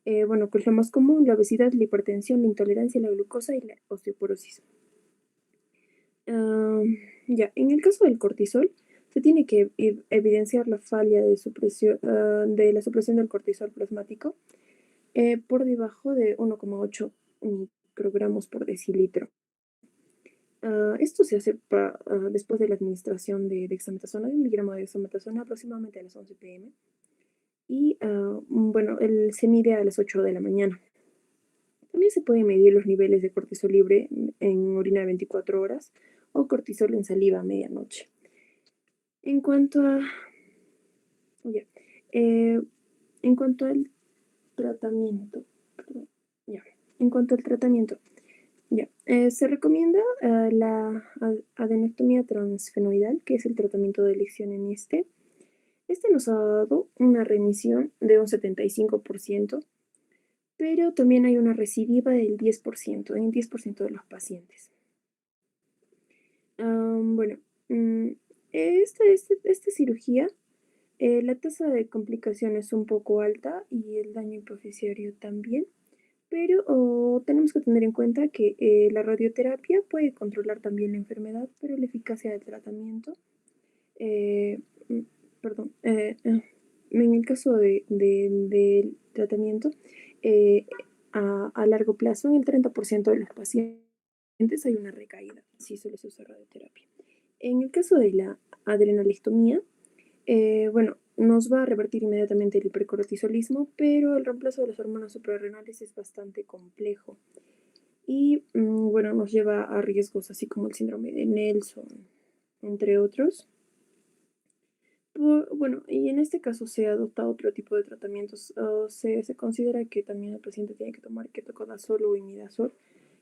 Pues lo más común, la obesidad, la hipertensión, la intolerancia a la glucosa y la osteoporosis. En el caso del cortisol, se tiene que evidenciar la falla de la supresión del cortisol plasmático por debajo de 1,8 microgramos por decilitro. Esto se hace después de la administración de dexametasona, de 1 miligramo de dexametasona aproximadamente a las 11 p.m. Y se mide a las 8 de la mañana. También se pueden medir los niveles de cortisol libre en orina de 24 horas o cortisol en saliva a medianoche. En cuanto al tratamiento, se recomienda la adenectomía transfenoidal, que es el tratamiento de elección en este. Este nos ha dado una remisión de un 75%, pero también hay una recidiva del 10%, en 10% de los pacientes. Esta cirugía, la tasa de complicaciones es un poco alta y el daño hipoficiario también, pero tenemos que tener en cuenta que la radioterapia puede controlar también la enfermedad, pero la eficacia del tratamiento, en el caso del tratamiento, a largo plazo, en el 30% de los pacientes hay una recaída si solo se usa radioterapia. En el caso de la adrenalectomía, nos va a revertir inmediatamente el hipercortisolismo, pero el reemplazo de las hormonas suprarrenales es bastante complejo y nos lleva a riesgos así como el síndrome de Nelson, entre otros. Y en este caso se adopta otro tipo de tratamientos. Se considera que también el paciente tiene que tomar ketoconazol o imidazol,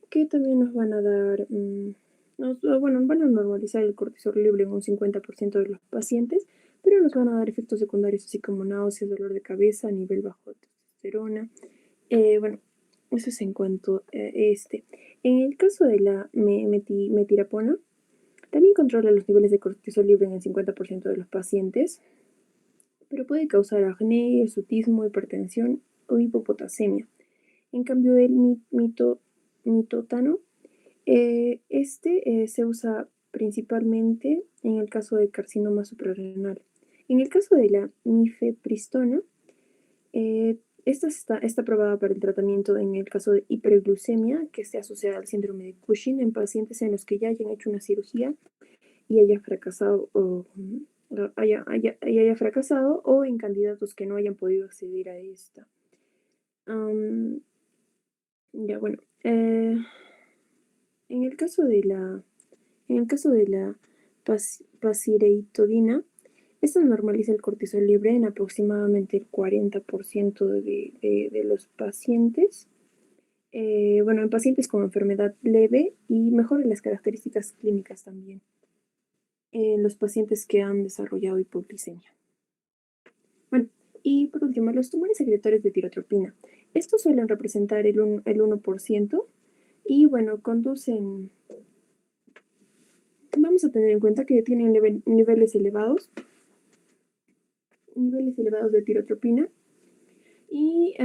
que también nos van a dar, van a normalizar el cortisol libre en un 50% de los pacientes, pero nos van a dar efectos secundarios así como náuseas, dolor de cabeza, nivel bajo de testosterona. Eso es en cuanto a este. En el caso de la metirapona, también controla los niveles de cortisol libre en el 50% de los pacientes, pero puede causar acné, hirsutismo, hipertensión o hipopotasemia. En cambio, el mitotano Se usa principalmente en el caso de carcinoma suprarrenal. En el caso de la mifepristona, esta está aprobada para el tratamiento en el caso de hiperglucemia que esté asociada al síndrome de Cushing en pacientes en los que ya hayan hecho una cirugía y haya fracasado o en candidatos que no hayan podido acceder a esta. Ya, bueno, en el caso de la pasireitidina, esta normaliza el cortisol libre en aproximadamente el 40% de los pacientes. Bueno, en pacientes con enfermedad leve y mejora las características clínicas también en los pacientes que han desarrollado hipoglicemia. Bueno, y por último, los tumores secretorios de tirotropina. Estos suelen representar el 1% y bueno, conducen. Vamos a tener en cuenta que tienen niveles elevados de tirotropina. Y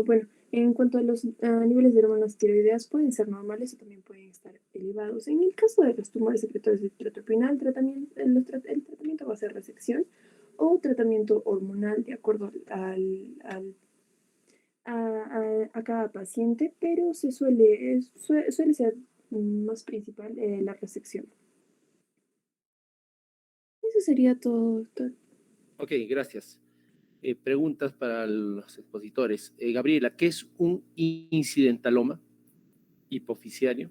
bueno, en cuanto a los niveles de hormonas tiroideas, pueden ser normales o también pueden estar elevados. En el caso de los tumores secretorios de tirotropina, el tratamiento va a ser resección o tratamiento hormonal de acuerdo a cada paciente, pero suele ser más principal la resección. Eso sería todo, doctor. Ok, gracias. Preguntas para los expositores. Gabriela, ¿qué es un incidentaloma hipofisiario?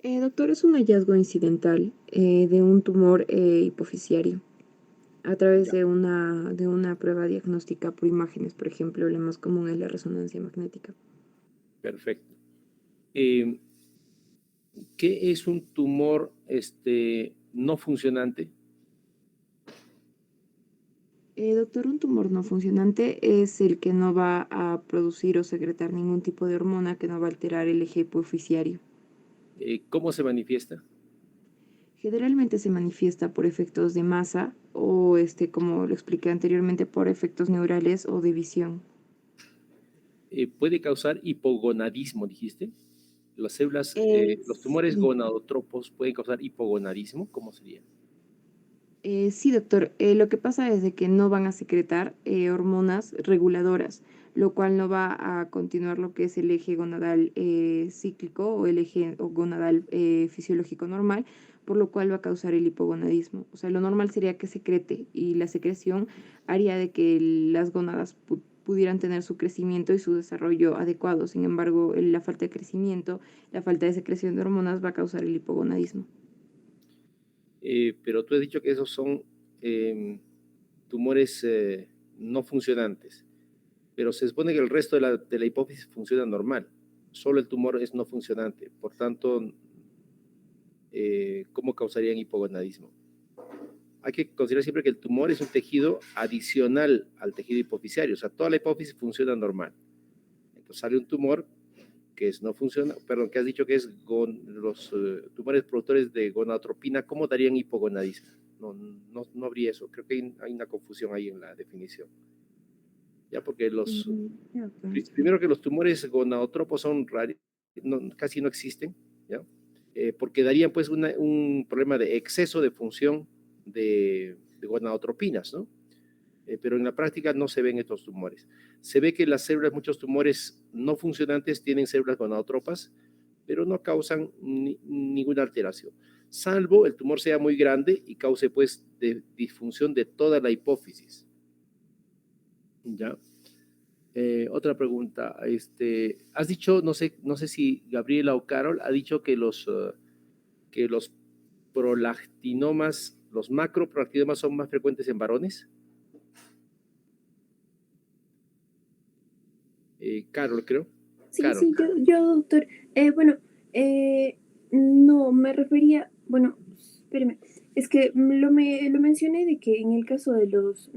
Doctor, es un hallazgo incidental de un tumor hipofisiario a través de una prueba diagnóstica por imágenes, por ejemplo. La más común es la resonancia magnética. Perfecto. ¿Qué es un tumor no funcionante? Doctor, un tumor no funcionante es el que no va a producir o secretar ningún tipo de hormona que no va a alterar el eje hipofisiario. ¿Cómo se manifiesta? Generalmente se manifiesta por efectos de masa o, como lo expliqué anteriormente, por efectos neurales o de visión. ¿Puede causar hipogonadismo, dijiste? Las células, los tumores Sí. gonadotropos pueden causar hipogonadismo, ¿cómo sería? Sí, doctor. Lo que pasa es de que no van a secretar hormonas reguladoras, lo cual no va a continuar lo que es el eje gonadal cíclico o el eje gonadal fisiológico normal, por lo cual va a causar el hipogonadismo. O sea, lo normal sería que secrete y la secreción haría de que las gónadas pudieran tener su crecimiento y su desarrollo adecuado. Sin embargo, la falta de crecimiento, la falta de secreción de hormonas va a causar el hipogonadismo. Pero tú has dicho que esos son tumores no funcionantes, pero se supone que el resto de la hipófisis funciona normal, solo el tumor es no funcionante, por tanto, ¿cómo causarían hipogonadismo? Hay que considerar siempre que el tumor es un tejido adicional al tejido hipofisiario, o sea, toda la hipófisis funciona normal. Entonces sale un tumor que no funciona, perdón, que has dicho que es los tumores productores de gonadotropina, ¿cómo darían hipogonadismo? No habría eso, creo que hay una confusión ahí en la definición. Ya, porque primero que los tumores gonadotropos son raros, casi no existen, ¿ya? Porque darían pues un problema de exceso de función de gonadotropinas, ¿no? Pero en la práctica no se ven estos tumores. Se ve que las células, muchos tumores no funcionantes tienen células gonadotropas, pero no causan ninguna alteración, salvo el tumor sea muy grande y cause pues disfunción de toda la hipófisis. ¿Ya? Otra pregunta, has dicho, no sé si Gabriela o Carol, ha dicho que los prolactinomas, los macroprolactinomas son más frecuentes en varones. Carol, creo. Sí, Carol. sí, yo, doctor. Bueno, no, me refería, bueno, espéreme, es que lo mencioné de que en el caso de los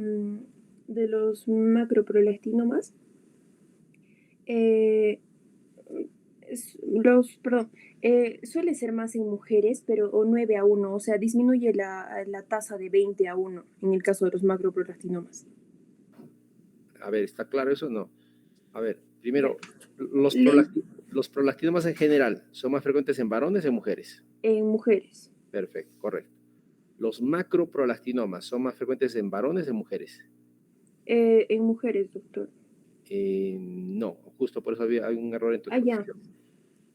macroprolactinomas, perdón, suele ser más en mujeres, pero o 9-1, o sea, disminuye la tasa de 20-1 en el caso de los macroprolactinomas. A ver, ¿está claro eso o no? A ver, primero, los Los prolactinomas en general son más frecuentes en varones o en mujeres. En mujeres. Perfecto, correcto. Los macroprolactinomas son más frecuentes en varones o en mujeres. En mujeres, doctor. No, justo por eso hay un error en tu Ah, ya.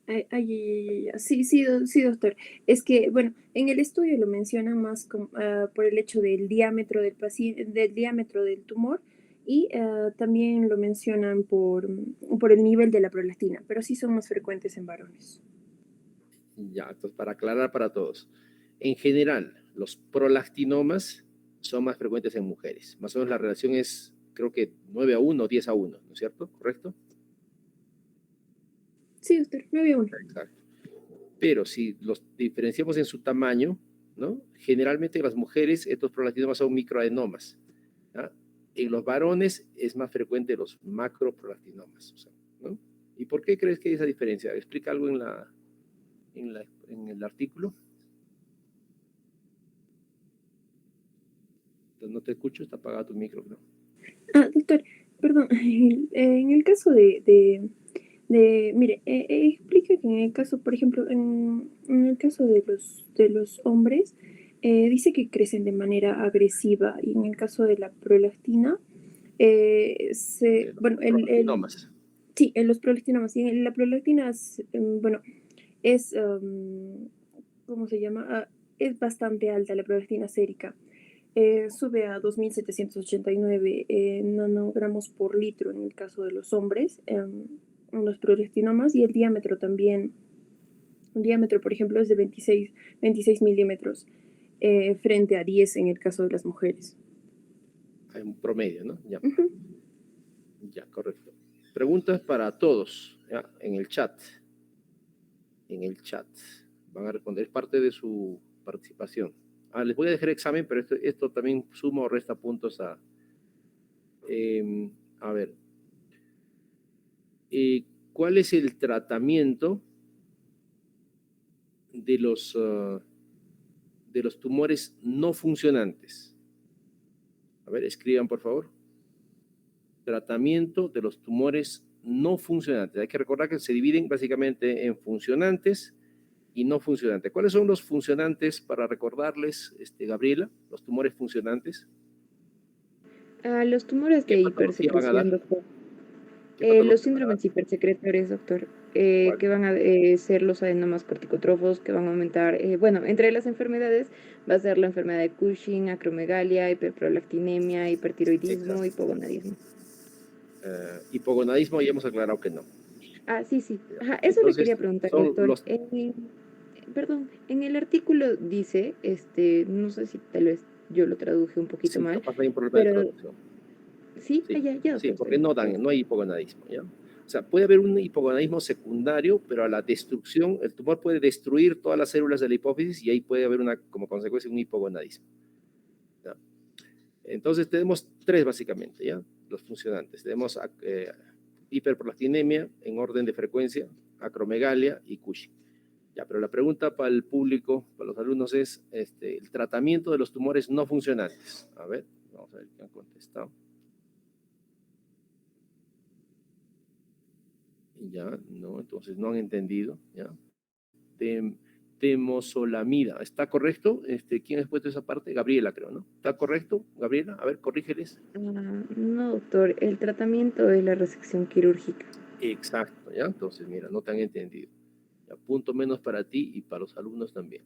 exposición. Sí, sí, doctor. Es que, bueno, en el estudio lo mencionan más por el hecho del diámetro del paciente, del diámetro del tumor y también lo mencionan por el nivel de la prolactina, pero sí son más frecuentes en varones. Ya, entonces para aclarar para todos. En general, los prolactinomas son más frecuentes en mujeres. Más o menos la relación es, creo que 9-1 o 10-1, ¿no es cierto? ¿Correcto? Sí, doctor, 9-1. Exacto. Pero si los diferenciamos en su tamaño, ¿no? Generalmente en las mujeres estos prolactinomas son microadenomas, ¿ya? En los varones es más frecuente los macroprolactinomas, o sea, ¿no? ¿Y por qué crees que hay esa diferencia? ¿Explica algo en el artículo? No te escucho, está apagado tu micrófono. Ah, doctor, perdón, en el caso mire, explica que en el caso, por ejemplo, en el caso de los hombres, dice que crecen de manera agresiva y en el caso de la prolactina, bueno, Prolactinomas. sí, en los prolactinomas, y en la prolactina, bueno, es, ¿cómo se llama? Es bastante alta la prolactina sérica. Sube a 2.789 nanogramos por litro en el caso de los hombres, en los prolactinomas, y el diámetro también. Un diámetro, por ejemplo, es de 26 milímetros frente a 10 en el caso de las mujeres. Hay un promedio, ¿no? Ya. Ujú. Ya, correcto. Preguntas para todos, ¿ya? En el chat. En el chat. Van a responder, es parte de su participación. Les voy a dejar examen, pero esto también suma o resta puntos a ver. ¿Cuál es el tratamiento de los tumores no funcionantes? A ver, escriban, por favor. Tratamiento de los tumores no funcionantes. Hay que recordar que se dividen básicamente en funcionantes y no funcionantes. ¿Cuáles son los funcionantes para recordarles, Gabriela? Los tumores funcionantes. Los tumores ¿Qué de patología van a dar? hipersecreción, doctor. ¿Qué patología Los van a dar? síndromes hipersecretores, doctor, ¿Cuál? que van a ser los adenomas corticotrofos, que van a aumentar, bueno, entre las enfermedades va a ser la enfermedad de Cushing, acromegalia, hiperprolactinemia, hipertiroidismo, Exacto. hipogonadismo. Hipogonadismo ya hemos aclarado que no. Ah, sí, sí. Ajá, eso le Entonces, quería preguntar, son doctor. los... Perdón, en el artículo dice, no sé si tal vez yo lo traduje un poquito Sí, mal, capaz hay un problema de pero traducción. sí, Sí, ya, sí, doctor, está porque bien. no hay hipogonadismo, ¿ya? O sea, puede haber un hipogonadismo secundario, pero a la destrucción, el tumor puede destruir todas las células de la hipófisis y ahí puede haber como consecuencia un hipogonadismo, ¿ya? Entonces tenemos tres básicamente, ¿ya? Los funcionantes. Tenemos hiperprolactinemia en orden de frecuencia, acromegalia y Cushing. Ya, pero la pregunta para el público, para los alumnos es el tratamiento de los tumores no funcionantes. A ver, vamos a ver qué han contestado. Ya, no, entonces no han entendido, ya. Temosolamida, ¿está correcto? ¿Quién ha puesto esa parte? Gabriela, creo, ¿no? ¿Está correcto, Gabriela? A ver, corrígeles. No, doctor, el tratamiento es la resección quirúrgica. Exacto, ¿ya? Entonces, mira, no te han entendido. Ya, punto menos para ti y para los alumnos también.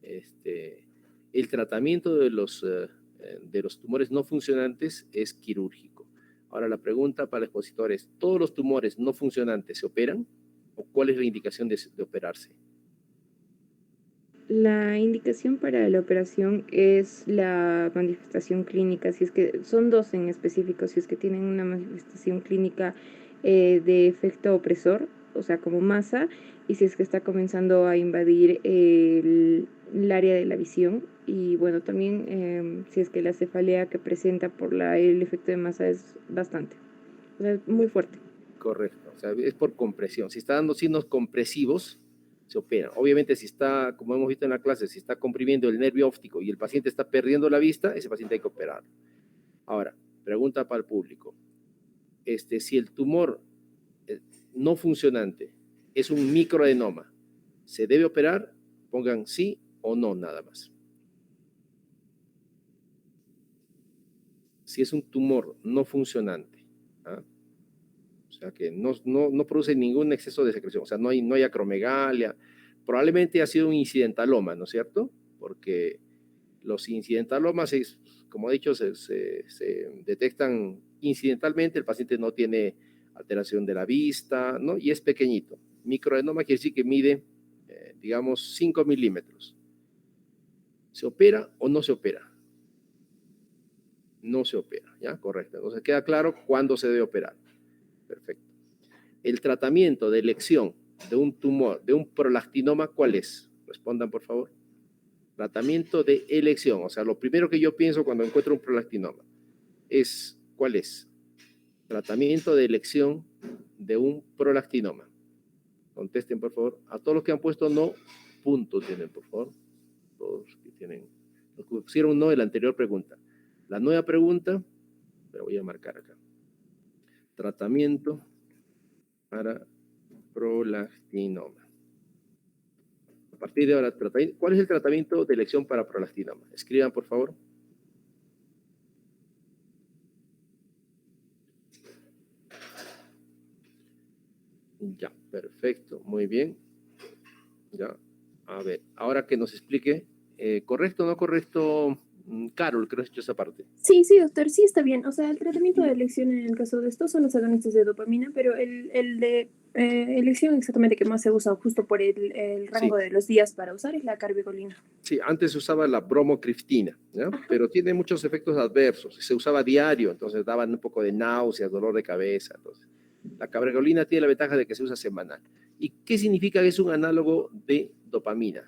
El tratamiento de los tumores no funcionantes es quirúrgico. Ahora la pregunta para el expositor es, ¿todos los tumores no funcionantes se operan? ¿O cuál es la indicación de operarse? La indicación para la operación es la manifestación clínica, si es que son dos en específico, si es que tienen una manifestación clínica de efecto opresor, o sea, como masa, y si es que está comenzando a invadir el área de la visión, y bueno, también si es que la cefalea que presenta por el efecto de masa es bastante, o sea, es muy fuerte. Correcto, o sea, es por compresión. Si está dando signos compresivos, se opera. Obviamente, si está, como hemos visto en la clase, si está comprimiendo el nervio óptico y el paciente está perdiendo la vista, ese paciente hay que operarlo. Ahora, pregunta para el público. Si el tumor no funcionante, es un microadenoma. ¿Se debe operar? Pongan sí o no nada más. Si es un tumor no funcionante, ¿ah? O sea que no produce ningún exceso de secreción, o sea, no hay acromegalia, probablemente ha sido un incidentaloma, ¿no es cierto? Porque los incidentalomas, como he dicho, se detectan incidentalmente, el paciente no tiene alteración de la vista, ¿no? Y es pequeñito. Microadenoma quiere decir que mide, digamos, 5 milímetros. ¿Se opera o no se opera? No se opera, ¿ya? Correcto. Entonces queda claro cuándo se debe operar. Perfecto. El tratamiento de elección de un tumor, de un prolactinoma, ¿cuál es? Respondan, por favor. Tratamiento de elección, o sea, lo primero que yo pienso cuando encuentro un prolactinoma es, ¿cuál es? Tratamiento de elección de un prolactinoma. Contesten, por favor. A todos los que han puesto no, punto tienen, por favor. Todos los que tienen, los que pusieron no en la anterior pregunta. La nueva pregunta, pero voy a marcar acá. Tratamiento para prolactinoma. A partir de ahora, ¿cuál es el tratamiento de elección para prolactinoma? Escriban, por favor. Ya, perfecto, muy bien. Ya, a ver, ahora que nos explique, ¿correcto o no correcto? Carol, creo que has hecho esa parte. Sí, sí, doctor, sí está bien. O sea, el tratamiento de elección en el caso de estos son los agonistas de dopamina, pero el de elección exactamente que más se usa justo por el rango Sí. de los días para usar es la carbigolina. Sí, antes se usaba la bromocriptina, ¿ya? Pero tiene muchos efectos adversos. Se usaba diario, entonces daban un poco de náuseas, dolor de cabeza. Entonces, la cabergolina tiene la ventaja de que se usa semanal. ¿Y qué significa que es un análogo de dopamina?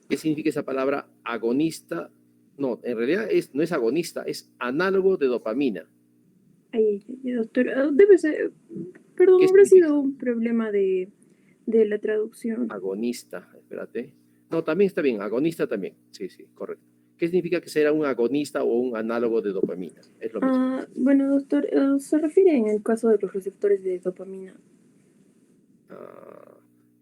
¿Qué significa esa palabra agonista? No, en realidad no es agonista, es análogo de dopamina. Ay, doctor, debe ser, perdón, ¿Qué habrá significa sido un problema de la traducción. agonista? Espérate. No, también está bien, agonista también. Sí, sí, correcto. ¿Qué significa que será un agonista o un análogo de dopamina? Es lo mismo. Bueno, doctor, se refiere en el caso de los receptores de dopamina.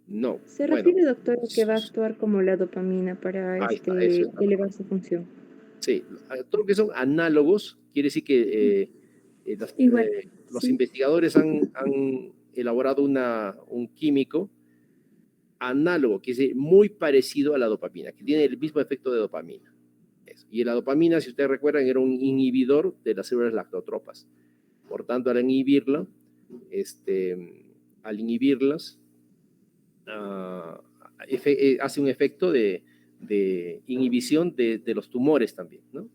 No, Se bueno, refiere, doctor, a que va a actuar como la dopamina para ahí está, eso es la elevar palabra. su función. Sí, todo lo que son análogos quiere decir que Igual, los sí. investigadores han elaborado un químico análogo, que es muy parecido a la dopamina, que tiene el mismo efecto de dopamina. Eso. Y la dopamina, si ustedes recuerdan, era un inhibidor de las células lactotropas. Por tanto, al inhibirlas, hace un efecto de inhibición de los tumores también, ¿no?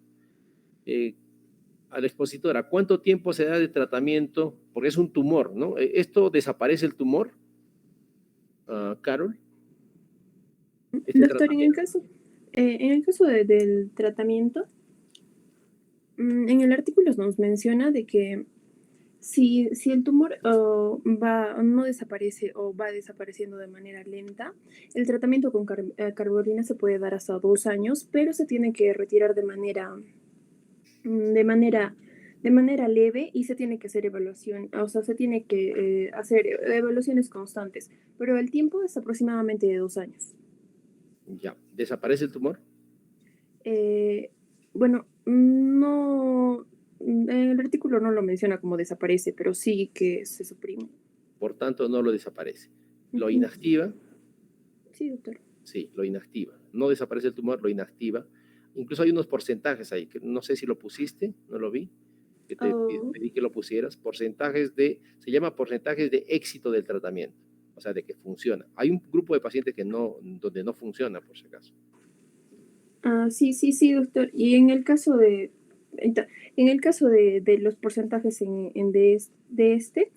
A la expositora, ¿cuánto tiempo se da de tratamiento? Porque es un tumor, ¿no? ¿Esto desaparece el tumor, Carol? Este Doctor, tratamiento. en el caso del tratamiento, en el artículo nos menciona de que si el tumor no desaparece o va desapareciendo de manera lenta, el tratamiento con carbolina se puede dar hasta 2 años, pero se tiene que retirar de manera leve y se tiene que hacer evaluación, o sea, se tiene que hacer evaluaciones constantes, pero el tiempo es aproximadamente de 2 años. Ya, ¿desaparece el tumor? Bueno, no, el artículo no lo menciona como desaparece, pero sí que se suprime. Por tanto, no lo desaparece. ¿Lo Ujú. inactiva? Sí, doctor. Sí, lo inactiva. No desaparece el tumor, lo inactiva. Incluso hay unos porcentajes ahí, que no sé si lo pusiste, no lo vi, que te Oh, pedí que lo pusieras. Se llama porcentajes de éxito del tratamiento, o sea, de que funciona. Hay un grupo de pacientes donde no funciona, por si acaso. sí, sí, sí, doctor. Y en el caso de los porcentajes de este,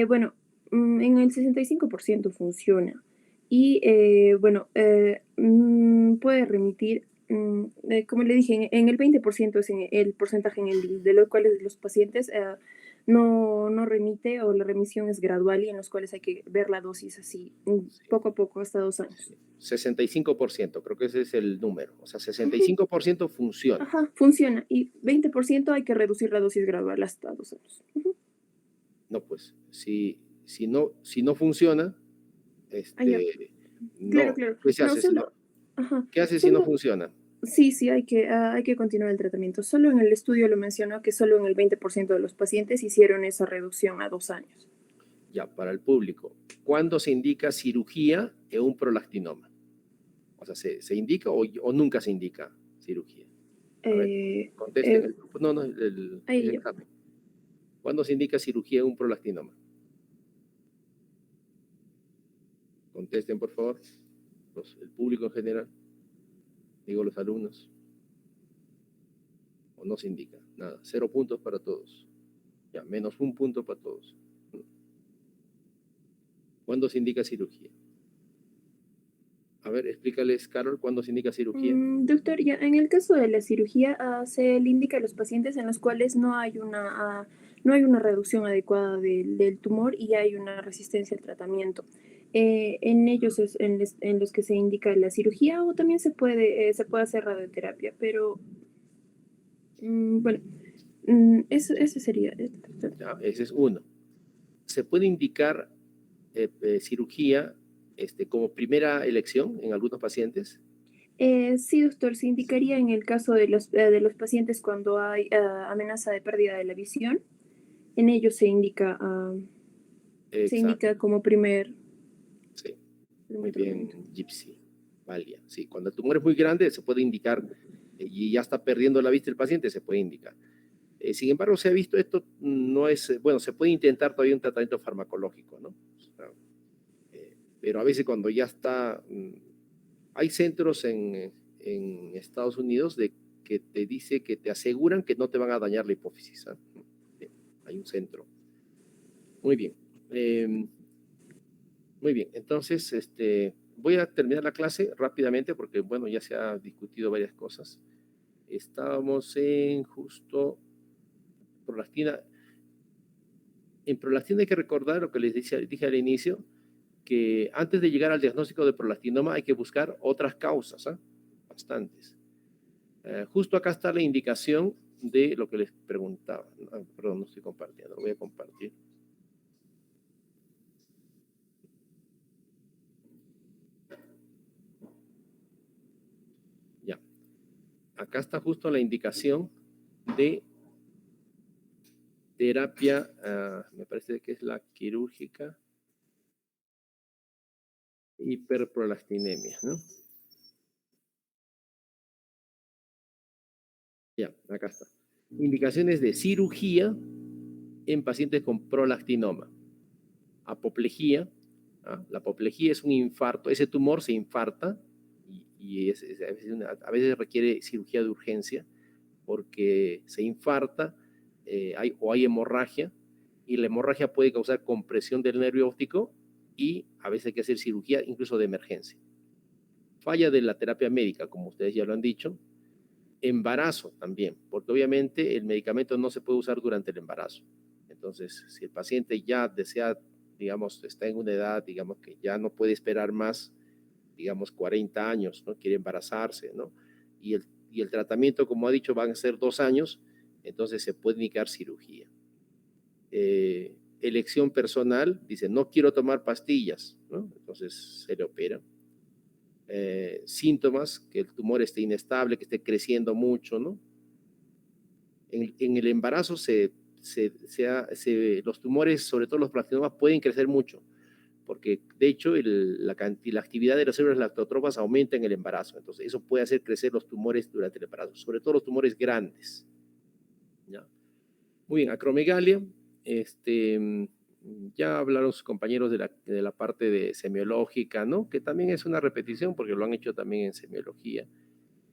bueno, en el 65% funciona. Y bueno, puede remitir, como le dije, en el 20% es en el porcentaje de los cuales los pacientes no remite o la remisión es gradual y en los cuales hay que ver la dosis así, poco a poco, hasta 2 años. 65%, creo que ese es el número. O sea, Ujú. 65% funciona. Ajá, funciona. Y 20% hay que reducir la dosis gradual hasta 2 años. Ujú. No, pues, si no funciona, Ya. Claro, no, claro. ¿qué se No, hace? solo, ajá, ¿Qué hace si no solo, funciona? sí, hay que continuar el tratamiento. Solo en el estudio lo mencionó que solo en el 20% de los pacientes hicieron esa reducción a 2 años. Ya, para el público. ¿Cuándo se indica cirugía en un prolactinoma? O sea, ¿se indica o nunca se indica cirugía? A ver, Eh, contesten eh, el grupo. No, el ahí yo. examen. ¿Cuándo se indica cirugía en un prolactinoma? Contesten, por favor. El público en general. Digo, los alumnos. O no se indica. Nada. 0 puntos para todos. Ya, menos 1 punto para todos. ¿Cuándo se indica cirugía? A ver, explícales, Carol, ¿cuándo se indica cirugía? Doctor, ya en el caso de la cirugía, se le indica a los pacientes en los cuales no hay una reducción adecuada del tumor y hay una resistencia al tratamiento. En ellos es en los que se indica la cirugía o también se puede hacer radioterapia, pero bueno, ese sería. Ya, ese es uno. ¿Se puede indicar cirugía como primera elección en algunos pacientes? Sí, doctor, se indicaría en el caso de los pacientes cuando hay amenaza de pérdida de la visión. En ellos se Exacto, indica como primer sí. Muy bien, tratamiento. Gypsy. Valia. Sí, cuando el tumor es muy grande se puede indicar y ya está perdiendo la vista el paciente, se puede indicar. Sin embargo, se ha visto esto, no es, bueno, se puede intentar todavía un tratamiento farmacológico, ¿no? O sea, pero a veces cuando ya está, hay centros en Estados Unidos que te dice que te aseguran que no te van a dañar la hipófisis. ¿Ah? Hay un centro. Muy bien. Muy bien. Entonces, voy a terminar la clase rápidamente porque, bueno, ya se ha discutido varias cosas. Estábamos en justo prolactina. En prolactina hay que recordar lo que les dije al inicio, que antes de llegar al diagnóstico de prolactinoma hay que buscar otras causas, ¿eh? Bastantes. Justo acá está la indicación de lo que les preguntaba. Perdón, no estoy compartiendo, lo voy a compartir. Ya. Acá está justo la indicación de terapia, me parece que es la quirúrgica, hiperprolastinemia, ¿no? Ya, acá está. Indicaciones de cirugía en pacientes con prolactinoma. Apoplejía. La apoplejía es un infarto. Ese tumor se infarta y a veces requiere cirugía de urgencia porque se infarta o hay hemorragia y la hemorragia puede causar compresión del nervio óptico y a veces hay que hacer cirugía incluso de emergencia. Falla de la terapia médica, como ustedes ya lo han dicho. Embarazo también, porque obviamente el medicamento no se puede usar durante el embarazo. Entonces, si el paciente ya desea, digamos, está en una edad, digamos, que ya no puede esperar más, digamos, 40 años, ¿no? Quiere embarazarse, ¿no? Y el tratamiento, como ha dicho, van a ser 2 años, entonces se puede indicar cirugía. Elección personal, dice, no quiero tomar pastillas, ¿no? Entonces se le opera. Síntomas, que el tumor esté inestable, que esté creciendo mucho, ¿no? En el embarazo los tumores, sobre todo los plastinomas, pueden crecer mucho, porque de hecho la actividad de las células lactotropas aumenta en el embarazo, entonces eso puede hacer crecer los tumores durante el embarazo, sobre todo los tumores grandes. ¿Ya? Muy bien, acromegalia, ya hablaron sus compañeros de la parte de semiológica, ¿no? Que también es una repetición porque lo han hecho también en semiología.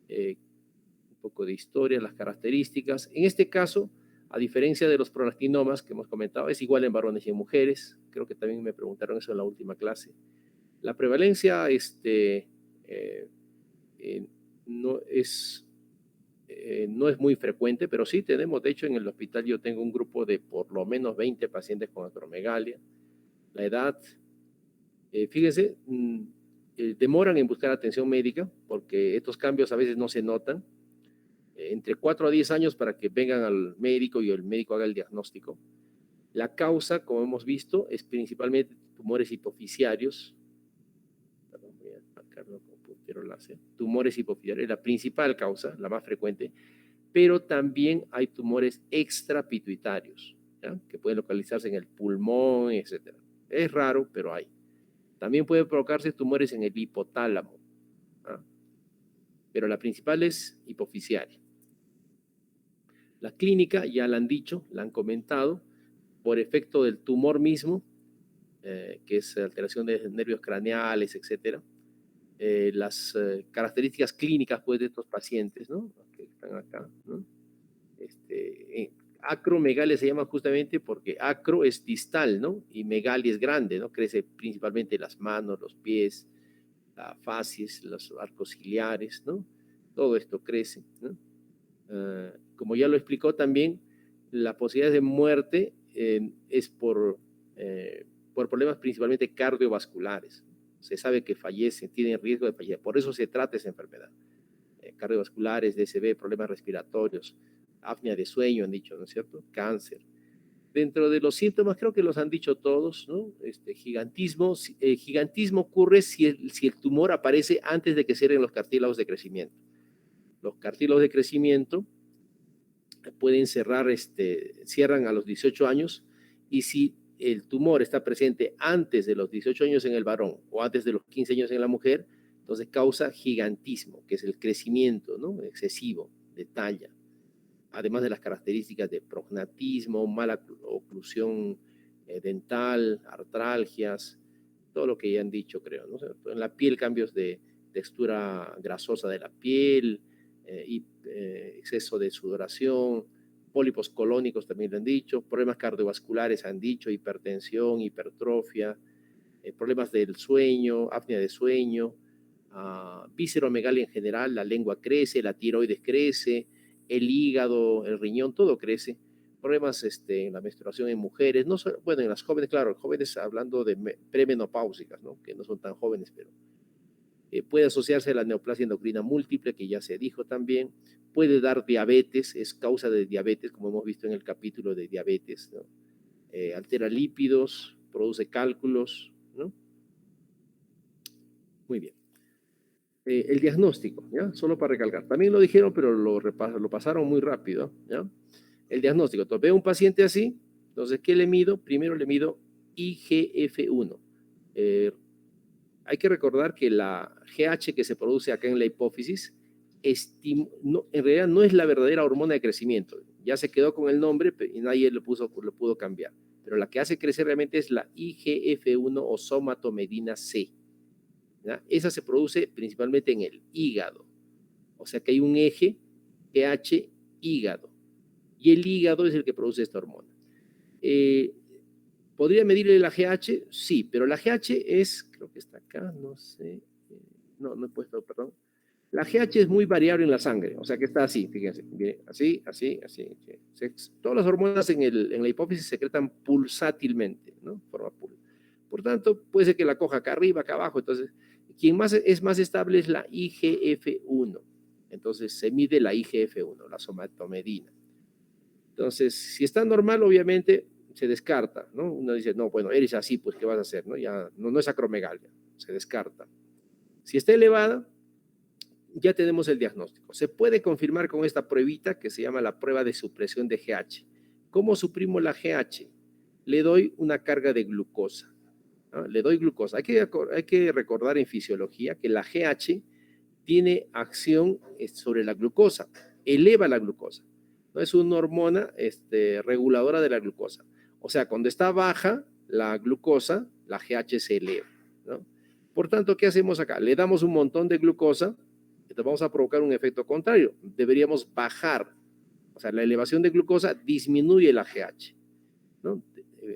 Un poco de historia, las características. En este caso, a diferencia de los prolactinomas que hemos comentado, es igual en varones y en mujeres. Creo que también me preguntaron eso en la última clase. La prevalencia no es muy frecuente, pero sí tenemos, de hecho, en el hospital yo tengo un grupo de por lo menos 20 pacientes con acromegalia. La edad, fíjense, demoran en buscar atención médica porque estos cambios a veces no se notan. Entre 4 a 10 años para que vengan al médico y el médico haga el diagnóstico. La causa, como hemos visto, es principalmente tumores hipoficiarios. Perdón, voy a marcarlo con puntero láser. Tumores hipoficiarios, la principal causa, la más frecuente, pero también hay tumores extrapituitarios, ¿ya? Que pueden localizarse en el pulmón, etc. Es raro, pero hay. También pueden provocarse tumores en el hipotálamo, ¿ah? Pero la principal es hipoficiaria. La clínica, ya la han dicho, la han comentado, por efecto del tumor mismo, que es alteración de nervios craneales, etc. Las características clínicas pues, de estos pacientes, ¿no? Que están acá, ¿no? Acromegalia se llama justamente porque acro es distal, ¿no? Y megalia es grande, ¿no? Crece principalmente las manos, los pies, la facies, los arcos ciliares, ¿no? Todo esto crece, ¿no? Como ya lo explicó también, la posibilidad de muerte es por problemas principalmente cardiovasculares. Se sabe que fallecen, tienen riesgo de fallecer, por eso se trata esa enfermedad. Cardiovasculares, DSB, problemas respiratorios, apnea de sueño, han dicho, ¿no es cierto? Cáncer. Dentro de los síntomas, creo que los han dicho todos, ¿no? Gigantismo. Gigantismo ocurre si el tumor aparece antes de que cierren los cartílagos de crecimiento. Los cartílagos de crecimiento pueden cierran a los 18 años, y si el tumor está presente antes de los 18 años en el varón o antes de los 15 años en la mujer, entonces causa gigantismo, que es el crecimiento, ¿no? Excesivo de talla, además de las características de prognatismo, mala oclusión dental, artralgias, todo lo que ya han dicho, creo, ¿no? En la piel, cambios de textura grasosa de la piel, exceso de sudoración, pólipos colónicos también lo han dicho, problemas cardiovasculares han dicho, hipertensión, hipertrofia, problemas del sueño, apnea de sueño, visceromegalia en general, la lengua crece, la tiroides crece, el hígado, el riñón, todo crece. Problemas en la menstruación en mujeres, no solo, bueno, en las jóvenes, claro, jóvenes hablando de premenopáusicas, ¿no? Que no son tan jóvenes, pero puede asociarse a la neoplasia endocrina múltiple, que ya se dijo también, puede dar diabetes, es causa de diabetes, como hemos visto en el capítulo de diabetes, ¿no? Altera lípidos, produce cálculos, ¿no? Muy bien. El diagnóstico, ¿ya? Solo para recalcar. También lo dijeron, pero lo pasaron muy rápido, ¿ya? El diagnóstico. Entonces, veo un paciente así, entonces, ¿qué le mido? Primero le mido IGF-1. Hay que recordar que la GH que se produce acá en la hipófisis en realidad no es la verdadera hormona de crecimiento. Ya se quedó con el nombre y nadie lo pudo cambiar. Pero la que hace crecer realmente es la IGF-1 o somatomedina C. ¿Ya? Esa se produce principalmente en el hígado. O sea que hay un eje GH hígado. Y el hígado es el que produce esta hormona. ¿Podría medirle la GH? Sí, pero la GH es, creo que está acá, no sé. No he puesto, perdón. La GH es muy variable en la sangre, o sea que está así, fíjense, así. Todas las hormonas en la hipófisis se secretan pulsátilmente, ¿no? Forma pulsa. Por tanto, puede ser que la coja acá arriba, acá abajo. Entonces, quien es más estable es la IGF-1. Entonces, se mide la IGF-1, la somatomedina. Entonces, si está normal, obviamente, se descarta, ¿no? Uno dice, no, bueno, eres así, pues, ¿qué vas a hacer? ¿No? Ya, no es acromegalia, se descarta. Si está elevada, ya tenemos el diagnóstico. Se puede confirmar con esta pruebita que se llama la prueba de supresión de GH. ¿Cómo suprimo la GH? Le doy una carga de glucosa, ¿no? Le doy glucosa. Hay que recordar en fisiología que la GH tiene acción sobre la glucosa, eleva la glucosa. ¿No? Es una hormona reguladora de la glucosa. O sea, cuando está baja la glucosa, la GH se eleva, ¿no? Por tanto, ¿qué hacemos acá? Le damos un montón de glucosa, entonces vamos a provocar un efecto contrario. Deberíamos bajar. O sea, la elevación de glucosa disminuye la GH, ¿no?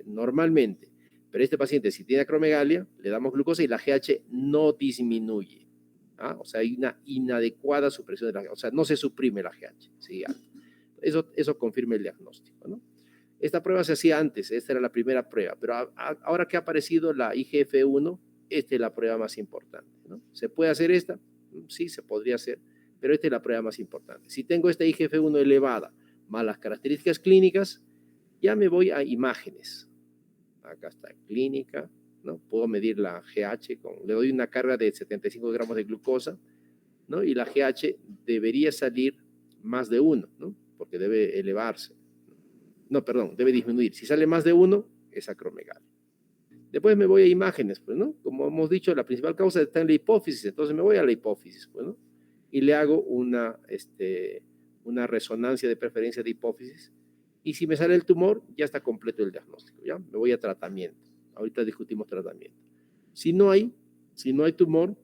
Normalmente. Pero este paciente, si tiene acromegalia, le damos glucosa y la GH no disminuye. ¿Ah? O sea, hay una inadecuada supresión de la GH. O sea, no se suprime la GH. ¿Sí? Eso confirma el diagnóstico, ¿no? Esta prueba se hacía antes, esta era la primera prueba, pero ahora que ha aparecido la IGF-1, esta es la prueba más importante, ¿no? ¿Se puede hacer esta? Sí, se podría hacer, pero esta es la prueba más importante. Si tengo esta IGF-1 elevada, más las características clínicas, Ya me voy a imágenes. Acá está clínica, ¿no? Puedo medir la GH, le doy una carga de 75 gramos de glucosa, ¿no? Y la GH debería salir más de 1, ¿no? Porque debe elevarse. No, perdón, debe disminuir. Si sale más de 1, es acromegalia. Después me voy a imágenes, pues, ¿no? Como hemos dicho, la principal causa está en la hipófisis, entonces me voy a la hipófisis, pues, ¿no? Y le hago una resonancia de preferencia de hipófisis. Y si me sale el tumor, ya está completo el diagnóstico, ¿ya? Me voy a tratamiento. Ahorita discutimos tratamiento. Si no hay tumor,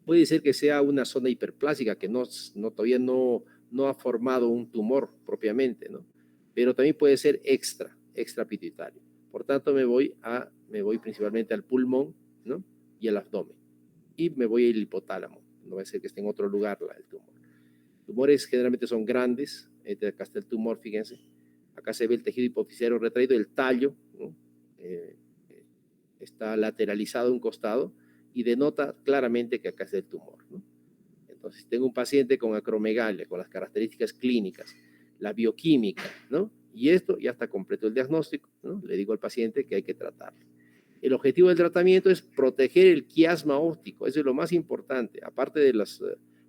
puede ser que sea una zona hiperplásica que todavía no ha formado un tumor propiamente, ¿no? Pero también puede ser extrapituitario. Por tanto, me voy principalmente al pulmón, ¿no? Y al abdomen. Y me voy al hipotálamo. No va a ser que esté en otro lugar el tumor. Tumores generalmente son grandes. Acá está el tumor, fíjense. Acá se ve el tejido hipofisiario retraído, el tallo, ¿no? Está lateralizado a un costado y denota claramente que acá está el tumor, ¿no? Entonces, tengo un paciente con acromegalia, con las características clínicas, la bioquímica, ¿no? Y esto ya está completo el diagnóstico, ¿no? Le digo al paciente que hay que tratarlo. El objetivo del tratamiento es proteger el quiasma óptico, eso es lo más importante, aparte de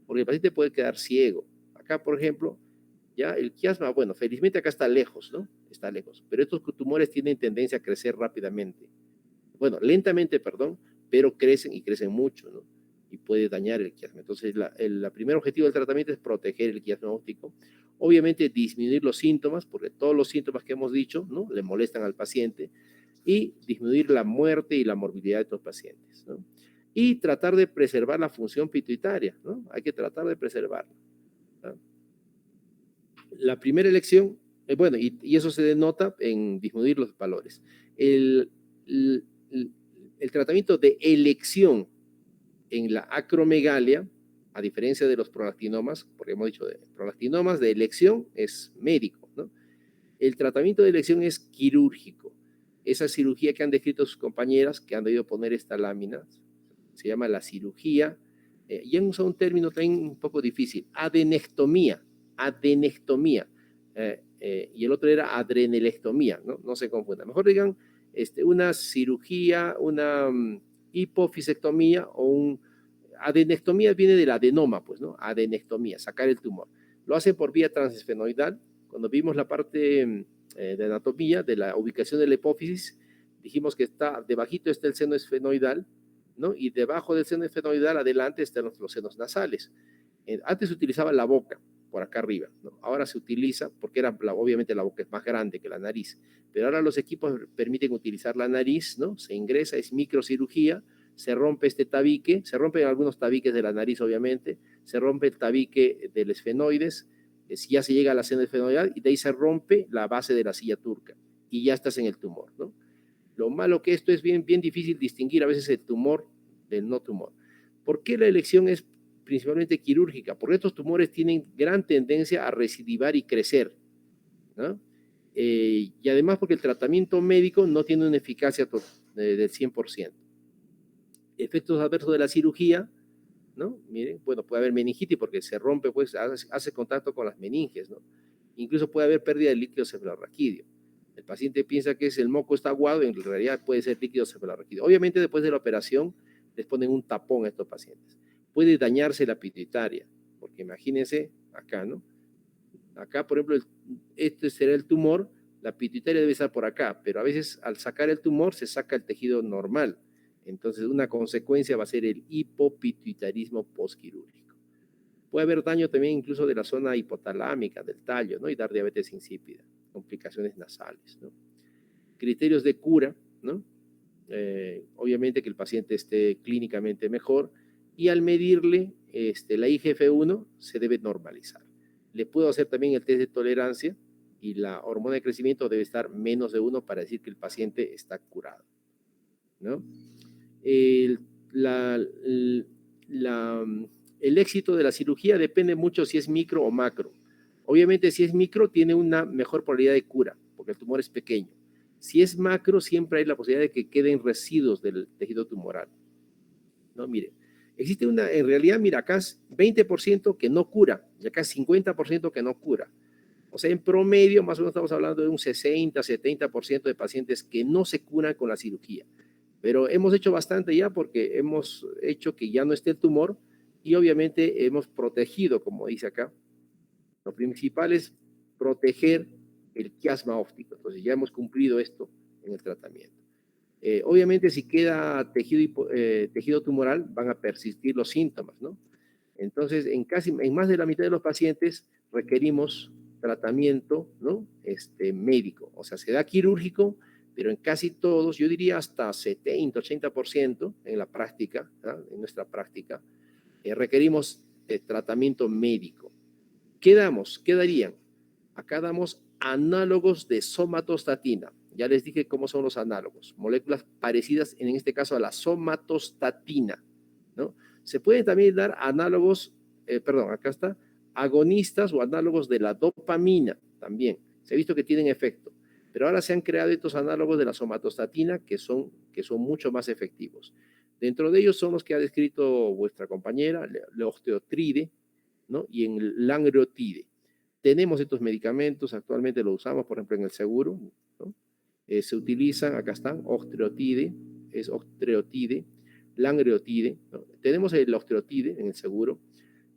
porque el paciente puede quedar ciego. Acá, por ejemplo, ya el quiasma, bueno, felizmente acá está lejos, ¿no? Está lejos, pero estos tumores tienen tendencia a crecer rápidamente. Bueno, lentamente, perdón, pero crecen y crecen mucho, ¿no? Y puede dañar el quiasma. Entonces, el primer objetivo del tratamiento es proteger el quiasma óptico. Obviamente, disminuir los síntomas, porque todos los síntomas que hemos dicho, ¿no? Le molestan al paciente, y disminuir la muerte y la morbilidad de estos pacientes, ¿no? Y tratar de preservar la función pituitaria, ¿no? Hay que tratar de preservarla, ¿no? La primera elección, bueno, y eso se denota en disminuir los valores. El tratamiento de elección en la acromegalia, a diferencia de los prolactinomas, porque hemos dicho de prolactinomas de elección es médico, ¿no? El tratamiento de elección es quirúrgico. Esa cirugía que han descrito sus compañeras, que han debido poner esta lámina, se llama la cirugía, y han usado un término también un poco difícil, adenectomía, y el otro era adrenelectomía, ¿no? No se confundan. Mejor digan una cirugía, una hipofisectomía o adenectomía viene del adenoma, pues, ¿no? Adenectomía, sacar el tumor. Lo hacen por vía transesfenoidal. Cuando vimos la parte de anatomía, de la ubicación de la hipófisis, dijimos que debajito está el seno esfenoidal, ¿no? Y debajo del seno esfenoidal, adelante están los senos nasales. Antes se utilizaba la boca, por acá arriba, ¿no? Ahora se utiliza, porque obviamente la boca es más grande que la nariz, pero ahora los equipos permiten utilizar la nariz, ¿no? Se ingresa, es microcirugía, se rompe este tabique, se rompen algunos tabiques de la nariz, obviamente, se rompe el tabique del esfenoides, ya se llega a la seno esfenoidal y de ahí se rompe la base de la silla turca y ya estás en el tumor, ¿no? Lo malo que esto es bien difícil distinguir a veces el tumor del no tumor. ¿Por qué la elección es principalmente quirúrgica? Porque estos tumores tienen gran tendencia a recidivar y crecer, ¿no? Y además porque el tratamiento médico no tiene una eficacia del 100%. Efectos adversos de la cirugía, ¿no? Miren, bueno, puede haber meningitis porque se rompe, pues hace contacto con las meninges, ¿no? Incluso puede haber pérdida de líquido cefalorraquídeo. El paciente piensa que el moco está aguado, en realidad puede ser líquido cefalorraquídeo. Obviamente después de la operación les ponen un tapón a estos pacientes. Puede dañarse la pituitaria, porque imagínense acá, ¿no? Acá, por ejemplo, este será el tumor, la pituitaria debe estar por acá, pero a veces al sacar el tumor se saca el tejido normal. Entonces, una consecuencia va a ser el hipopituitarismo postquirúrgico. Puede haber daño también incluso de la zona hipotalámica, del tallo, ¿no? Y dar diabetes insípida, complicaciones nasales, ¿no? Criterios de cura, ¿no? Obviamente que el paciente esté clínicamente mejor y al medirle la IGF-1 se debe normalizar. Le puedo hacer también el test de tolerancia y la hormona de crecimiento debe estar menos de 1 para decir que el paciente está curado, ¿no? El éxito de la cirugía depende mucho si es micro o macro. Obviamente, si es micro, tiene una mejor probabilidad de cura, porque el tumor es pequeño. Si es macro, siempre hay la posibilidad de que queden residuos del tejido tumoral. No, mire, existe en realidad, mira, acá es 20% que no cura, y acá es 50% que no cura. O sea, en promedio, más o menos estamos hablando de un 60-70% de pacientes que no se curan con la cirugía. Pero hemos hecho bastante ya porque hemos hecho que ya no esté el tumor y obviamente hemos protegido, como dice acá. Lo principal es proteger el quiasma óptico. Entonces ya hemos cumplido esto en el tratamiento. Obviamente si queda tejido tumoral van a persistir los síntomas, ¿no? Entonces en más de la mitad de los pacientes requerimos tratamiento, ¿no? Médico. O sea, se da quirúrgico, pero en casi todos, yo diría hasta 70-80% en la práctica, ¿no? En nuestra práctica, requerimos tratamiento médico. ¿Qué damos? ¿Qué darían? Acá damos análogos de somatostatina. Ya les dije cómo son los análogos. Moléculas parecidas, en este caso, a la somatostatina, ¿no? Se pueden también dar análogos, acá está, agonistas o análogos de la dopamina también. Se ha visto que tienen efecto. Pero ahora se han creado estos análogos de la somatostatina que son mucho más efectivos. Dentro de ellos son los que ha descrito vuestra compañera, la osteotride, ¿no? Y en lanreotide. Tenemos estos medicamentos, actualmente los usamos, por ejemplo, en el seguro, ¿no? Se utilizan, acá están, osteotride, lanreotide, ¿no? Tenemos el osteotride en el seguro,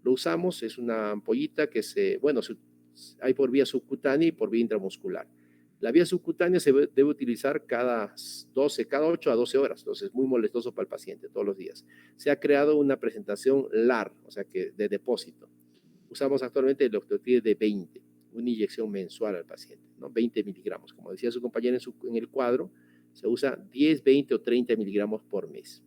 lo usamos, es una ampollita que hay por vía subcutánea y por vía intramuscular. La vía subcutánea se debe utilizar cada 8 a 12 horas, entonces es muy molestoso para el paciente todos los días. Se ha creado una presentación LAR, o sea que de depósito. Usamos actualmente el osteotride de 20, una inyección mensual al paciente, ¿no? 20 miligramos. Como decía su compañera en el cuadro, se usa 10, 20 o 30 miligramos por mes.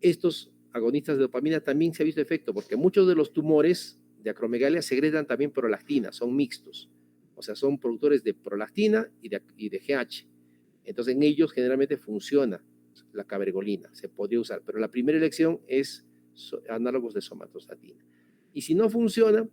Estos agonistas de dopamina también se ha visto efecto, porque muchos de los tumores de acromegalia segregan también prolactina, son mixtos. O sea, son productores de prolactina y de GH. Entonces, en ellos generalmente funciona la cabergolina, se podría usar. Pero la primera elección es análogos de somatostatina. Y si no funciona,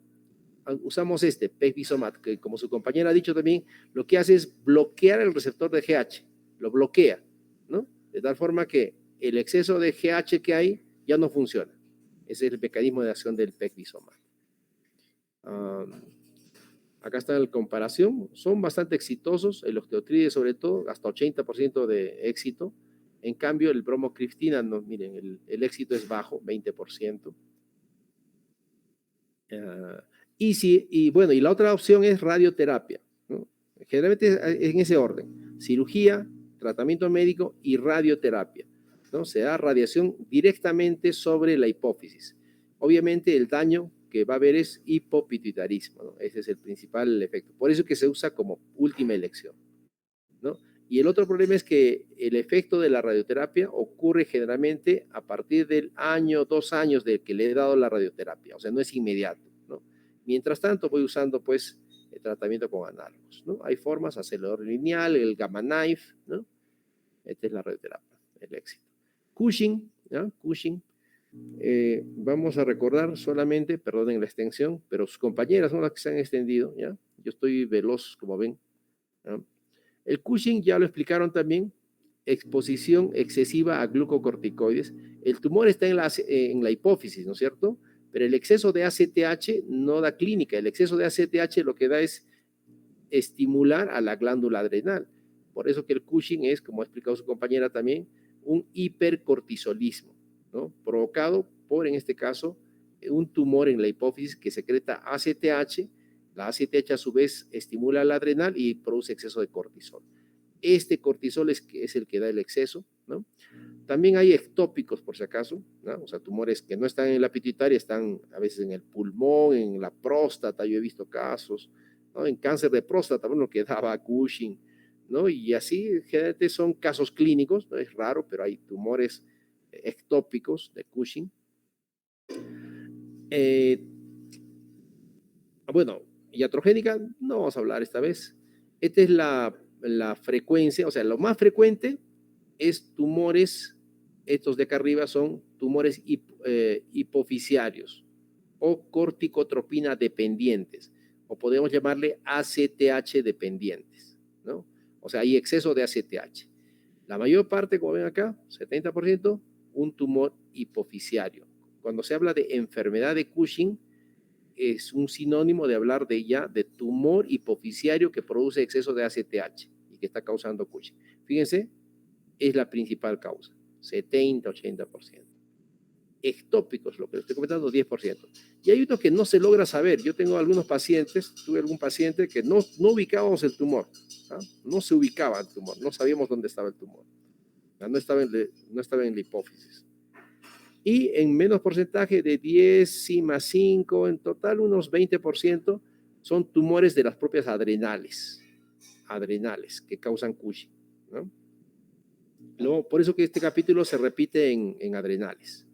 usamos pegvisomat, que como su compañera ha dicho también, lo que hace es bloquear el receptor de GH, lo bloquea, ¿no? De tal forma que el exceso de GH que hay ya no funciona. Ese es el mecanismo de acción del pegvisomat. Acá está la comparación, son bastante exitosos, el osteotride sobre todo, hasta 80% de éxito. En cambio, el bromocriptina, no, miren, el éxito es bajo, 20%. Y la otra opción es radioterapia, ¿no? Generalmente en ese orden: cirugía, tratamiento médico y radioterapia, ¿no? Se da radiación directamente sobre la hipófisis. Obviamente el daño que va a haber es hipopituitarismo, ¿no? Ese es el principal efecto. Por eso que se usa como última elección, ¿no? Y el otro problema es que el efecto de la radioterapia ocurre generalmente a partir del 2 años de que le he dado la radioterapia, o sea, no es inmediato, ¿no? Mientras tanto, voy usando, pues, el tratamiento con análogos, ¿no? Hay formas, acelerador lineal, el gamma knife, ¿no? Esta es la radioterapia, el éxito. Cushing, ¿no? Cushing. Vamos a recordar solamente, perdonen la extensión, pero sus compañeras son las que se han extendido, ¿ya? Yo estoy veloz, como ven, ¿no? El Cushing ya lo explicaron también, exposición excesiva a glucocorticoides. El tumor está en la hipófisis, ¿no es cierto? Pero el exceso de ACTH no da clínica. El exceso de ACTH lo que da es estimular a la glándula adrenal. Por eso que el Cushing es, como ha explicado su compañera también, un hipercortisolismo, ¿no? Provocado por, en este caso, un tumor en la hipófisis que secreta ACTH. La ACTH a su vez estimula la adrenal y produce exceso de cortisol. Este cortisol es el que da el exceso, ¿no? También hay ectópicos, por si acaso, ¿no? O sea, tumores que no están en la pituitaria, están a veces en el pulmón, en la próstata, yo he visto casos, ¿no? En cáncer de próstata, bueno, que daba Cushing, ¿no? Y así, generalmente son casos clínicos, ¿no? Es raro, pero hay tumores ectópicos de Cushing. Iatrogénica, no vamos a hablar esta vez. Esta es la frecuencia, o sea, lo más frecuente es tumores, estos de acá arriba son tumores hipofisiarios o corticotropina dependientes, o podemos llamarle ACTH dependientes, ¿no? O sea, hay exceso de ACTH. La mayor parte, como ven acá, 70%, un tumor hipofisiario. Cuando se habla de enfermedad de Cushing, es un sinónimo de hablar de tumor hipofisiario que produce exceso de ACTH y que está causando Cushing. Fíjense, es la principal causa, 70-80%. Ectópicos, lo que estoy comentando, 10%. Y hay otros que no se logra saber. Yo tengo algunos pacientes, tuve algún paciente que no ubicábamos el tumor, ¿ah? No se ubicaba el tumor, no sabíamos dónde estaba el tumor, ¿ah? No estaba en la hipófisis. Y en menos porcentaje de 10, sí, más 5, en total unos 20% son tumores de las propias adrenales que causan Cushing, ¿no? Luego, por eso que este capítulo se repite en adrenales.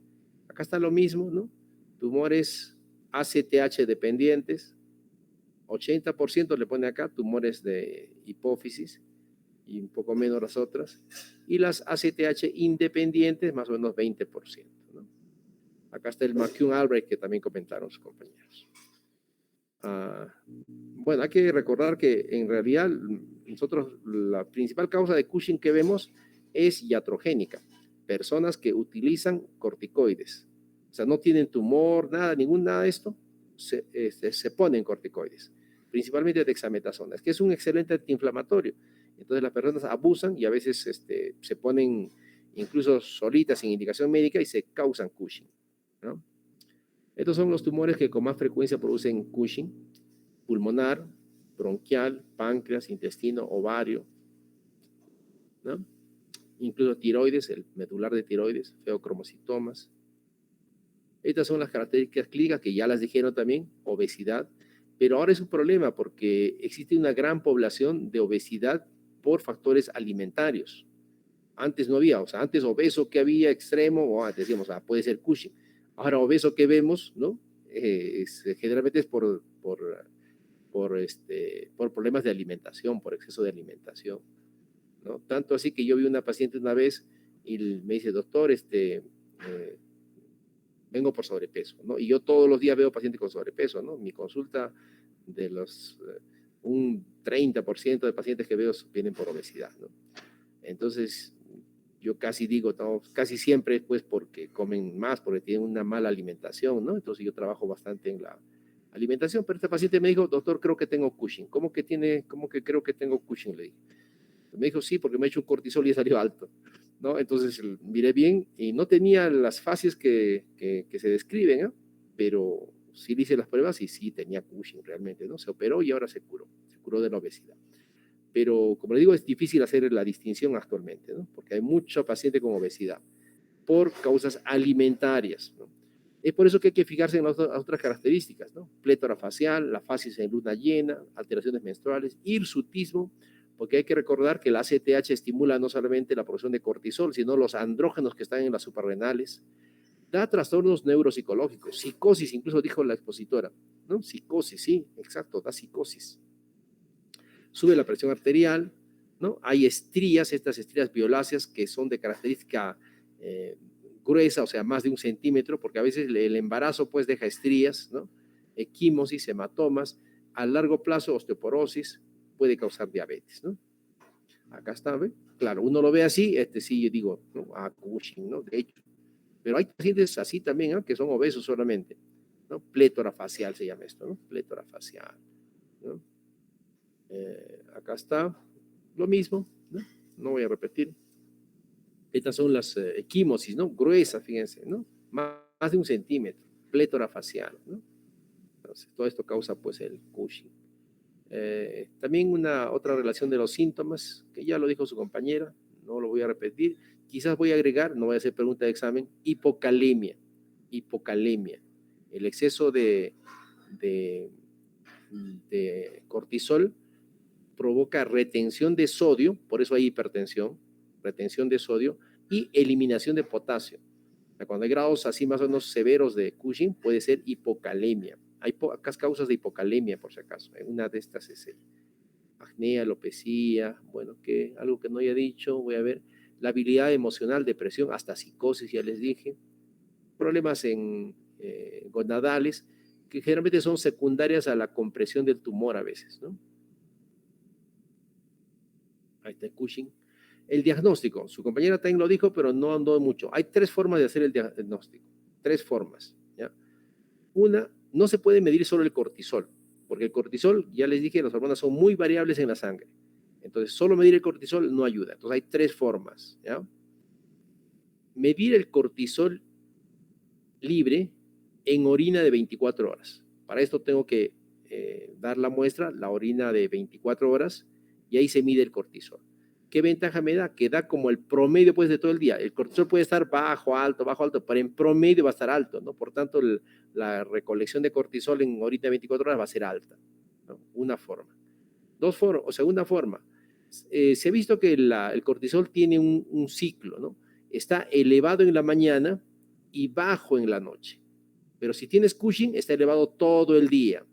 Acá está lo mismo, ¿no? Tumores ACTH dependientes, 80% le pone acá, tumores de hipófisis, y un poco menos las otras, y las ACTH independientes, más o menos 20%, ¿no? Acá está el McCune-Albright, que también comentaron sus compañeros. Bueno, hay que recordar que en realidad nosotros la principal causa de Cushing que vemos es iatrogénica, personas que utilizan corticoides, o sea, no tienen tumor, nada de esto, se ponen corticoides, principalmente dexametasona, que es un excelente antiinflamatorio. Entonces las personas abusan y a veces se ponen incluso solitas sin indicación médica y se causan Cushing, ¿no? Estos son los tumores que con más frecuencia producen Cushing: pulmonar, bronquial, páncreas, intestino, ovario, ¿no? Incluso tiroides, el medular de tiroides, feocromocitomas. Estas son las características clínicas que ya las dijeron también, obesidad, pero ahora es un problema porque existe una gran población de obesidad por factores alimentarios. Antes no había, o sea, antes obeso que había extremo, o decíamos, puede ser Cushing. Ahora obeso que vemos, ¿no? Generalmente es por problemas de alimentación, por exceso de alimentación, ¿no? Tanto así que yo vi una paciente una vez y me dice, doctor, vengo por sobrepeso, ¿no? Y yo todos los días veo pacientes con sobrepeso, ¿no? Mi consulta de un 30% de pacientes que veo vienen por obesidad, ¿no? Entonces, yo casi digo, no, casi siempre, pues, porque comen más, porque tienen una mala alimentación, ¿no? Entonces yo trabajo bastante en la alimentación, pero este paciente me dijo, doctor, creo que tengo Cushing. ¿Cómo que creo que tengo Cushing? Le dije. Me dijo, sí, porque me he hecho un cortisol y he salido alto, ¿no? Entonces miré bien y no tenía las fases que se describen, ¿eh? Pero sí le hice las pruebas y sí tenía Cushing realmente, ¿no? Se operó y ahora se curó de la obesidad. Pero, como le digo, es difícil hacer la distinción actualmente, ¿no? Porque hay mucho paciente con obesidad por causas alimentarias, ¿no? Es por eso que hay que fijarse en las otras características, ¿no? Plétora facial, la fases en luna llena, alteraciones menstruales, hirsutismo, porque hay que recordar que la ACTH estimula no solamente la producción de cortisol, sino los andrógenos que están en las suprarrenales. Da trastornos neuropsicológicos, psicosis, incluso dijo la expositora, ¿no? Psicosis, sí, exacto, da psicosis. Sube la presión arterial, ¿no? Hay estrías, estas estrías violáceas que son de característica gruesa, o sea, más de 1 centímetro, porque a veces el embarazo pues deja estrías, ¿no? Equimosis, hematomas, a largo plazo osteoporosis, puede causar diabetes, ¿no? Acá está, ¿ve? Claro, uno lo ve así, sí, yo digo, ¿no? Cushing, ¿no? De hecho, pero hay pacientes así también, ¿no? Que son obesos solamente, ¿no? Plétora facial se llama esto, ¿no? Plétora facial, ¿no? Acá está lo mismo, ¿no? No voy a repetir. Estas son las equimosis, ¿no? Gruesas, fíjense, ¿no? Más de 1 centímetro, plétora facial, ¿no? Entonces, todo esto causa, pues, el Cushing. También otra relación de los síntomas, que ya lo dijo su compañera, no lo voy a repetir. Quizás voy a agregar, no voy a hacer pregunta de examen, hipocalemia. El exceso de cortisol provoca retención de sodio, por eso hay hipertensión, retención de sodio y eliminación de potasio. Cuando hay grados así más o menos severos de Cushing, puede ser hipocalemia. Hay pocas causas de hipocalemia, por si acaso. Una de estas es acné, alopecia, bueno, algo que no haya dicho, voy a ver, la habilidad emocional, depresión, hasta psicosis, ya les dije, problemas gonadales, que generalmente son secundarias a la compresión del tumor a veces, ¿no? Ahí está Cushing. El diagnóstico, su compañera también lo dijo, pero no andó mucho. Hay 3 formas de hacer el diagnóstico, 3 formas, ¿ya? Una no se puede medir solo el cortisol, porque el cortisol, ya les dije, las hormonas son muy variables en la sangre. Entonces, solo medir el cortisol no ayuda. Entonces, hay 3 formas, ¿ya? Medir el cortisol libre en orina de 24 horas. Para esto tengo que dar la muestra, la orina de 24 horas, y ahí se mide el cortisol. ¿Qué ventaja me da? Que da como el promedio pues, de todo el día. El cortisol puede estar bajo, alto, pero en promedio va a estar alto, ¿no? Por tanto, la recolección de cortisol en orina de 24 horas va a ser alta, ¿no? Una forma. Segunda forma, se ha visto que el cortisol tiene un ciclo, ¿no? Está elevado en la mañana y bajo en la noche. Pero si tienes Cushing, está elevado todo el día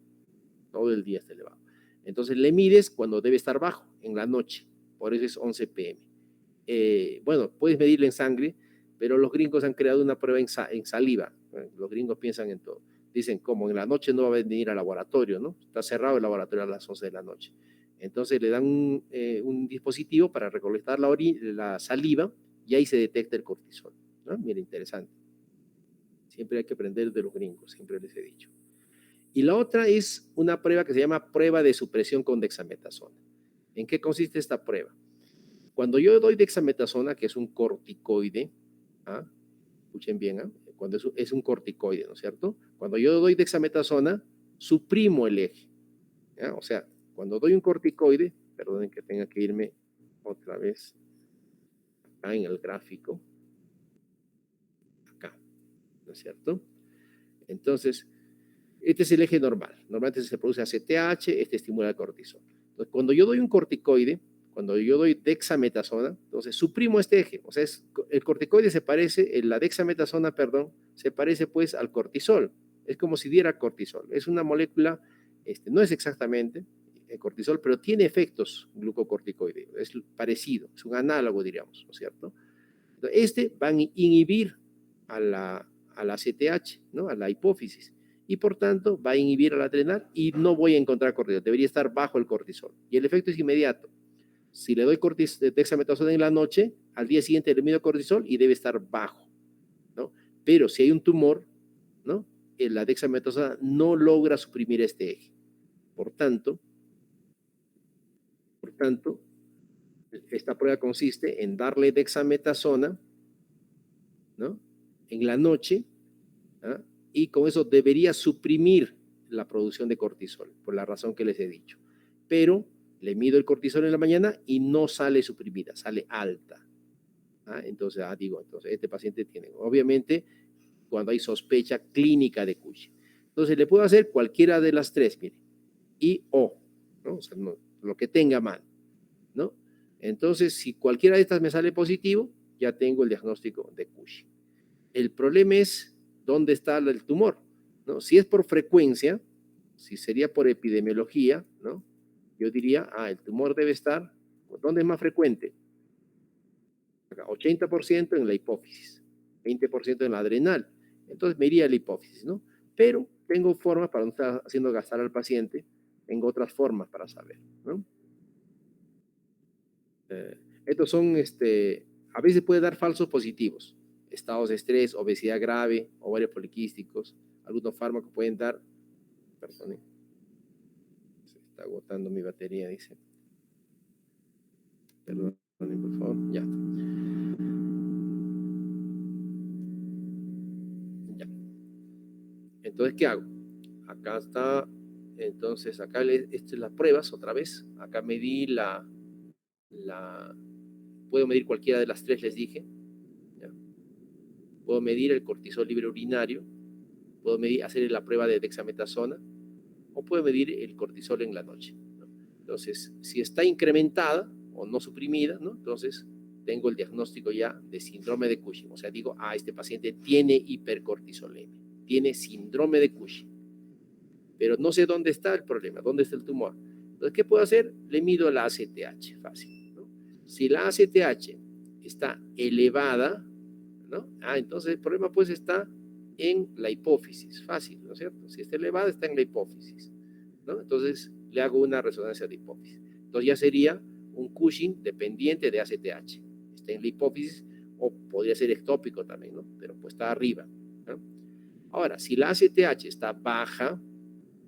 está elevado. Entonces le mides cuando debe estar bajo, en la noche. Por eso es 11 p.m. Bueno, puedes medirlo en sangre, pero los gringos han creado una prueba en saliva. Los gringos piensan en todo. Dicen, como en la noche no va a venir al laboratorio, ¿no? Está cerrado el laboratorio a las 11 de la noche. Entonces le dan un dispositivo para recolectar la saliva y ahí se detecta el cortisol, ¿no? Mira, interesante. Siempre hay que aprender de los gringos, siempre les he dicho. Y la otra es una prueba que se llama prueba de supresión con dexametasona. ¿En qué consiste esta prueba? Cuando yo doy dexametasona, que es un corticoide, ¿ah? Escuchen bien, ¿ah? Cuando es un corticoide, ¿no es cierto? Cuando yo doy dexametasona, suprimo el eje, ¿ya? O sea, cuando doy un corticoide, perdonen que tenga que irme otra vez acá en el gráfico, acá, ¿no es cierto? Entonces, este es el eje normal. Normalmente se produce ACTH, este estimula el cortisol. Entonces, cuando yo doy un corticoide, cuando yo doy dexametasona, entonces suprimo este eje. O sea, el corticoide la dexametasona, se parece pues al cortisol. Es como si diera cortisol. Es una molécula, no es exactamente el cortisol, pero tiene efectos glucocorticoides. Es parecido, es un análogo, diríamos, ¿no es cierto? Entonces, va a inhibir a la ACTH, ¿no? A la hipófisis. Y por tanto va a inhibir al adrenal y no voy a encontrar cortisol, debería estar bajo el cortisol. Y el efecto es inmediato. Si le doy dexametasona en la noche, al día siguiente le mido cortisol y debe estar bajo, ¿no? Pero si hay un tumor, ¿no? La dexametasona no logra suprimir este eje. Por tanto, esta prueba consiste en darle dexametasona, ¿no? En la noche, ¿ah? Y con eso debería suprimir la producción de cortisol, por la razón que les he dicho. Pero le mido el cortisol en la mañana y no sale suprimida, sale alta. Entonces este paciente tiene, obviamente, cuando hay sospecha clínica de Cushing. Entonces le puedo hacer cualquiera de las 3, mire, ¿no? O sea, lo que tenga mal, ¿no? Entonces, si cualquiera de estas me sale positivo, ya tengo el diagnóstico de Cushing. El problema es dónde está el tumor, ¿no? Si es por frecuencia, si sería por epidemiología, ¿no? Yo diría, el tumor debe estar, ¿dónde es más frecuente? 80% en la hipófisis, 20% en la adrenal. Entonces me iría a la hipófisis, ¿no? Pero tengo formas para no estar haciendo gastar al paciente, tengo otras formas para saber, ¿no? Estos son, a veces puede dar falsos positivos, estados de estrés, obesidad grave, ovarios poliquísticos, algunos fármacos pueden dar, perdón, se está agotando mi batería, dice. Perdón, por favor, ya. Entonces, ¿qué hago? Acá está, entonces, acá estas son las pruebas, otra vez. Acá medí puedo medir cualquiera de las 3, les dije. ¿Ya? Puedo medir el cortisol libre urinario, puedo hacer la prueba de dexametasona, o puedo medir el cortisol en la noche, ¿no? Entonces, si está incrementada o no suprimida, ¿no? Entonces, tengo el diagnóstico ya de síndrome de Cushing. O sea, digo, este paciente tiene hipercortisolemia, tiene síndrome de Cushing. Pero no sé dónde está el problema, dónde está el tumor. Entonces, ¿qué puedo hacer? Le mido la ACTH, fácil, ¿no? Si la ACTH está elevada, ¿no? Entonces el problema pues está en la hipófisis, fácil, ¿no es cierto? Si está elevada, está en la hipófisis, ¿no? Entonces le hago una resonancia de hipófisis. Entonces ya sería un Cushing dependiente de ACTH. Está en la hipófisis, o podría ser ectópico también, ¿no? Pero pues está arriba, ¿no? Ahora, si la ACTH está baja,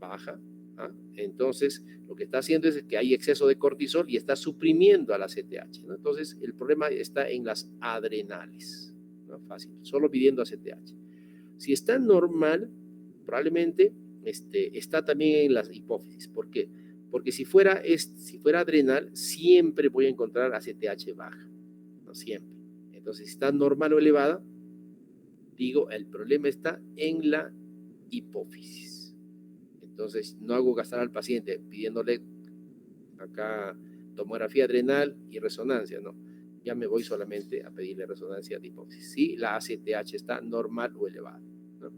¿ah? Entonces lo que está haciendo es que hay exceso de cortisol y está suprimiendo a la ACTH, ¿no? Entonces el problema está en las adrenales, ¿no? Fácil, solo pidiendo ACTH. Si está normal, probablemente está también en las hipófisis. ¿Por qué? Porque si fuera adrenal, siempre voy a encontrar ACTH baja, no siempre. Entonces, si está normal o elevada, digo, el problema está en la hipófisis. Entonces, no hago gastar al paciente pidiéndole acá tomografía adrenal y resonancia, no. Ya me voy solamente a pedirle resonancia de hipófisis. Si la ACTH está normal o elevada, ¿no?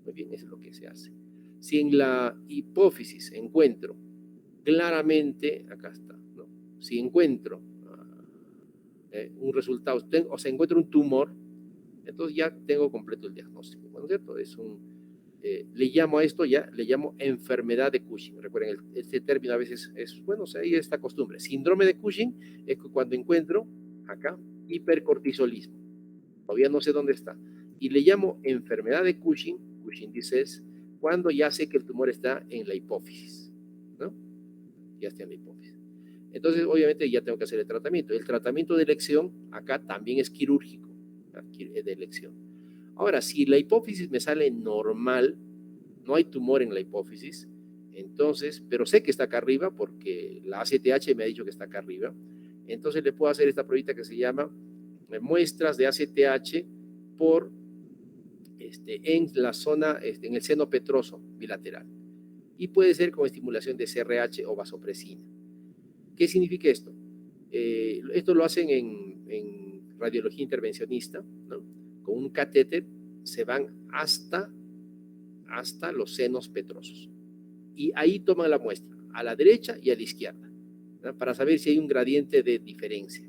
Muy bien, eso es lo que se hace. Si en la hipófisis encuentro claramente, acá está, ¿no? Si encuentro un resultado, o sea, encuentro un tumor, entonces ya tengo completo el diagnóstico, ¿no es cierto? Le llamo a esto le llamo enfermedad de Cushing. Recuerden, este término a veces bueno, o sea, hay esta costumbre. Síndrome de Cushing es cuando encuentro acá hipercortisolismo. Todavía no sé dónde está. Y le llamo enfermedad de Cushing, Cushing disease, cuando ya sé que el tumor está en la hipófisis, ¿no? Ya está en la hipófisis. Entonces, obviamente, ya tengo que hacer el tratamiento. El tratamiento de elección acá también es quirúrgico, de elección. Ahora, si la hipófisis me sale normal, no hay tumor en la hipófisis, entonces, pero sé que está acá arriba porque la ACTH me ha dicho que está acá arriba, entonces le puedo hacer esta pruebita que se llama muestras de ACTH por en la zona, en el seno petroso bilateral. Y puede ser con estimulación de CRH o vasopresina. ¿Qué significa esto? Esto lo hacen en radiología intervencionista, ¿no? Con un catéter se van hasta los senos petrosos. Y ahí toman la muestra, a la derecha y a la izquierda, ¿no? Para saber si hay un gradiente de diferencia.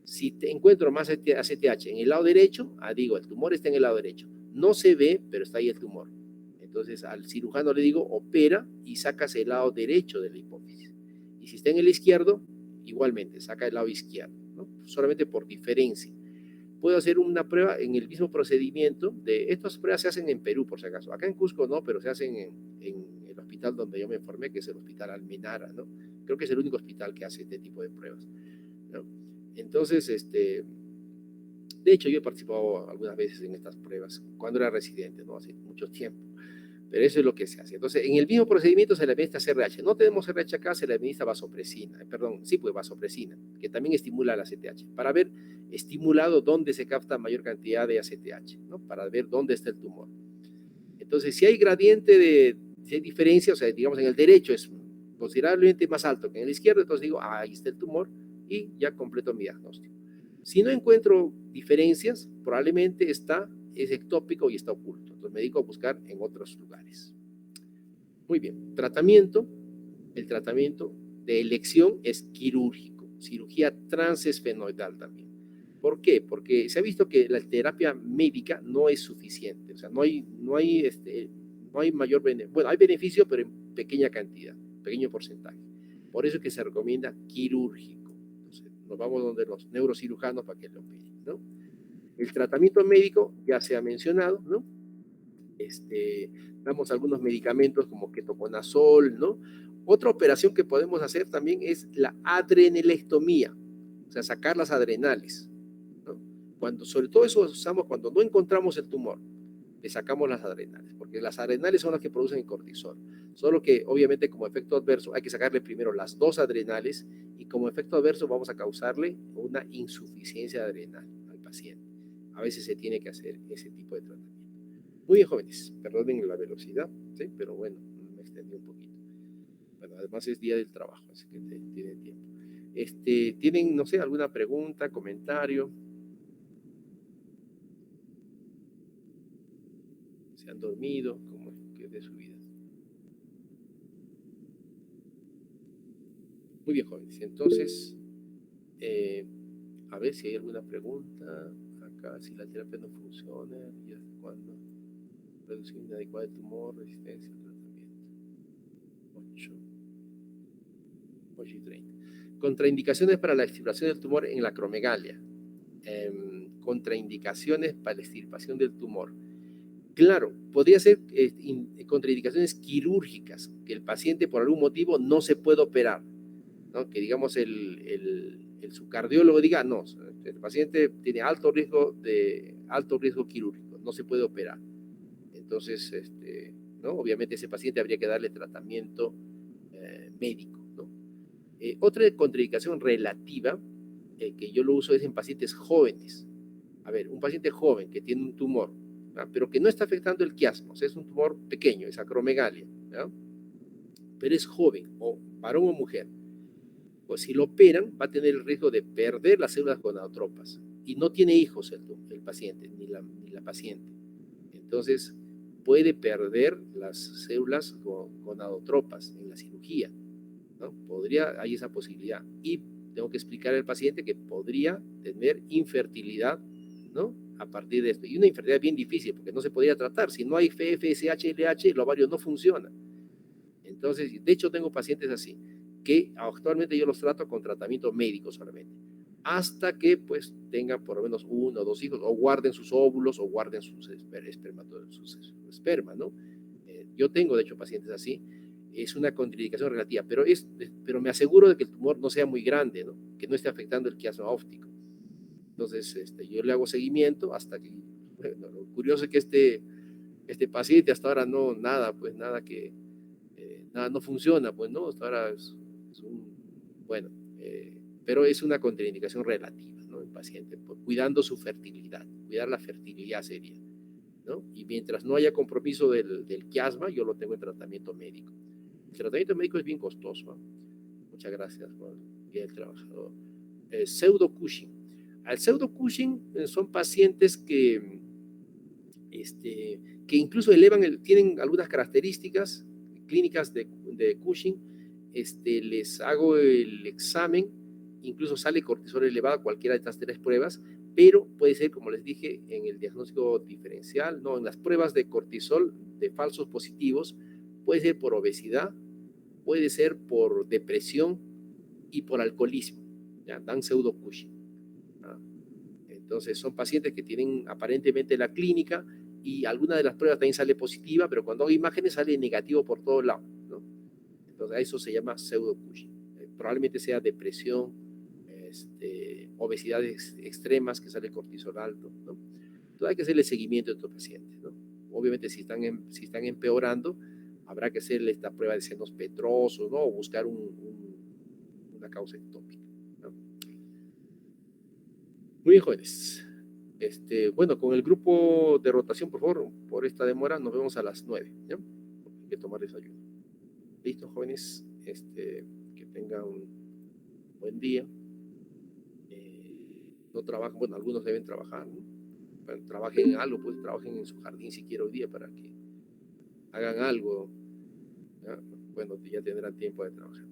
Si encuentro más ACTH en el lado derecho, digo, el tumor está en el lado derecho. No se ve, pero está ahí el tumor. Entonces al cirujano le digo, opera y sacas el lado derecho de la hipófisis. Y si está en el izquierdo, igualmente, saca el lado izquierdo, ¿no? Solamente por diferencia. Puedo hacer una prueba en el mismo procedimiento. Estas pruebas se hacen en Perú, por si acaso. Acá en Cusco no, pero se hacen en el hospital donde yo me formé, que es el Hospital Almenara, ¿no? Creo que es el único hospital que hace este tipo de pruebas, ¿no? Entonces, de hecho, yo he participado algunas veces en estas pruebas cuando era residente, ¿no? Hace mucho tiempo. Pero eso es lo que se hace. Entonces, en el mismo procedimiento se le administra CRH. No tenemos CRH acá, se le administra vasopresina. Vasopresina, que también estimula la ACTH. Para ver estimulado dónde se capta mayor cantidad de ACTH, ¿no? Para ver dónde está el tumor. Entonces, si hay gradiente si hay diferencia, o sea, digamos en el derecho es considerablemente más alto que en el izquierdo, entonces digo, ahí está el tumor y ya completo mi diagnóstico. Si no encuentro diferencias, probablemente es ectópico y está oculto. Entonces me dedico a buscar en otros lugares. Muy bien. Tratamiento. El tratamiento de elección es quirúrgico. Cirugía transesfenoidal también. ¿Por qué? Porque se ha visto que la terapia médica no es suficiente. O sea, no hay mayor beneficio. Bueno, hay beneficio, pero en pequeña cantidad, pequeño porcentaje. Por eso es que se recomienda quirúrgico. Entonces, nos vamos donde los neurocirujanos para que lo operen, ¿no? El tratamiento médico ya se ha mencionado, ¿no? Damos algunos medicamentos como ketoconazol, ¿no? Otra operación que podemos hacer también es la adrenalectomía, o sea, sacar las adrenales, ¿no? Sobre todo eso usamos cuando no encontramos el tumor, le sacamos las adrenales, porque las adrenales son las que producen el cortisol. Solo que obviamente como efecto adverso hay que sacarle primero las dos adrenales y como efecto adverso vamos a causarle una insuficiencia adrenal al paciente. A veces se tiene que hacer ese tipo de tratamiento. Muy bien, jóvenes, perdonen la velocidad, ¿sí? Pero bueno, me extendí un poquito. Bueno, además es día del trabajo, así que tienen tiempo. ¿Tienen, no sé, alguna pregunta, comentario? ¿Se han dormido? ¿Cómo es de su vida? Muy bien, jóvenes. Entonces, a ver si hay alguna pregunta. Acá, si la terapia no funciona, ¿y hasta cuándo? Reducción inadecuada de tumor, resistencia al tratamiento. 8:30. Contraindicaciones para la extirpación del tumor en la acromegalia. Contraindicaciones para la extirpación del tumor. Claro, podría ser contraindicaciones quirúrgicas, que el paciente por algún motivo no se puede operar, ¿no? Que digamos su cardiólogo diga, no, el paciente tiene alto riesgo quirúrgico, no se puede operar. Entonces, ¿no? Obviamente ese paciente habría que darle tratamiento médico, ¿no? Otra contraindicación relativa que yo lo uso es en pacientes jóvenes. A ver, un paciente joven que tiene un tumor, ¿verdad? Pero que no está afectando el quiasma, o sea, es un tumor pequeño, es acromegalia, ¿verdad? Pero es joven, o varón o mujer, pues si lo operan va a tener el riesgo de perder las células gonadotropas y no tiene hijos el paciente ni la paciente. Entonces puede perder las células gonadotropas en la cirugía, ¿no? Hay esa posibilidad. Y tengo que explicarle al paciente que podría tener infertilidad, ¿no? A partir de esto. Y una infertilidad bien difícil porque no se podría tratar. Si no hay FSH, LH, el ovario no funciona. Entonces, de hecho, tengo pacientes así, que actualmente yo los trato con tratamiento médico solamente, hasta que pues tengan por lo menos 1 o 2 hijos, o guarden sus óvulos, o guarden sus esperma, ¿no? Yo tengo, de hecho, pacientes así. Es una contraindicación relativa, pero me aseguro de que el tumor no sea muy grande, ¿no? Que no esté afectando el quiasma óptico. Entonces, yo le hago seguimiento hasta que, bueno, lo curioso es que este paciente hasta ahora nada no funciona, pues no, hasta ahora bueno, pero es una contraindicación relativa, ¿no? El paciente, pues, cuidando su fertilidad, cuidar la fertilidad sería, ¿no? Y mientras no haya compromiso del quiasma, yo lo tengo en tratamiento médico. El tratamiento médico es bien costoso, ¿no? Muchas gracias por el trabajador. Pseudo Cushing. Al pseudo Cushing son pacientes que incluso tienen algunas características clínicas de Cushing. Les hago el examen, incluso sale cortisol elevado, cualquiera de estas 3 pruebas, pero puede ser, como les dije, en el diagnóstico diferencial, no, en las pruebas de cortisol de falsos positivos, puede ser por obesidad, puede ser por depresión y por alcoholismo, ¿ya? Dan pseudo Cushing, ¿no? Entonces son pacientes que tienen aparentemente la clínica y alguna de las pruebas también sale positiva, pero cuando hago imágenes sale negativo por todos lados, ¿no? Entonces a eso se llama pseudo Cushing. Probablemente sea depresión, obesidades extremas que sale cortisol alto, ¿no? Entonces hay que hacerle seguimiento a estos pacientes, ¿no? Obviamente si están empeorando, habrá que hacerle esta prueba de senos petrosos, ¿no? O buscar una causa ectópica, ¿no? Muy bien, jóvenes. Bueno, con el grupo de rotación, por favor, por esta demora, nos vemos a las 9, ¿ya? Hay que tomar desayuno. Listo, jóvenes, que tengan un buen día. No trabajan, bueno, algunos deben trabajar, ¿no? Bueno, trabajen en algo, pues trabajen en su jardín si quieren hoy día para que hagan algo, ¿ya? Bueno, ya tendrán tiempo de trabajar.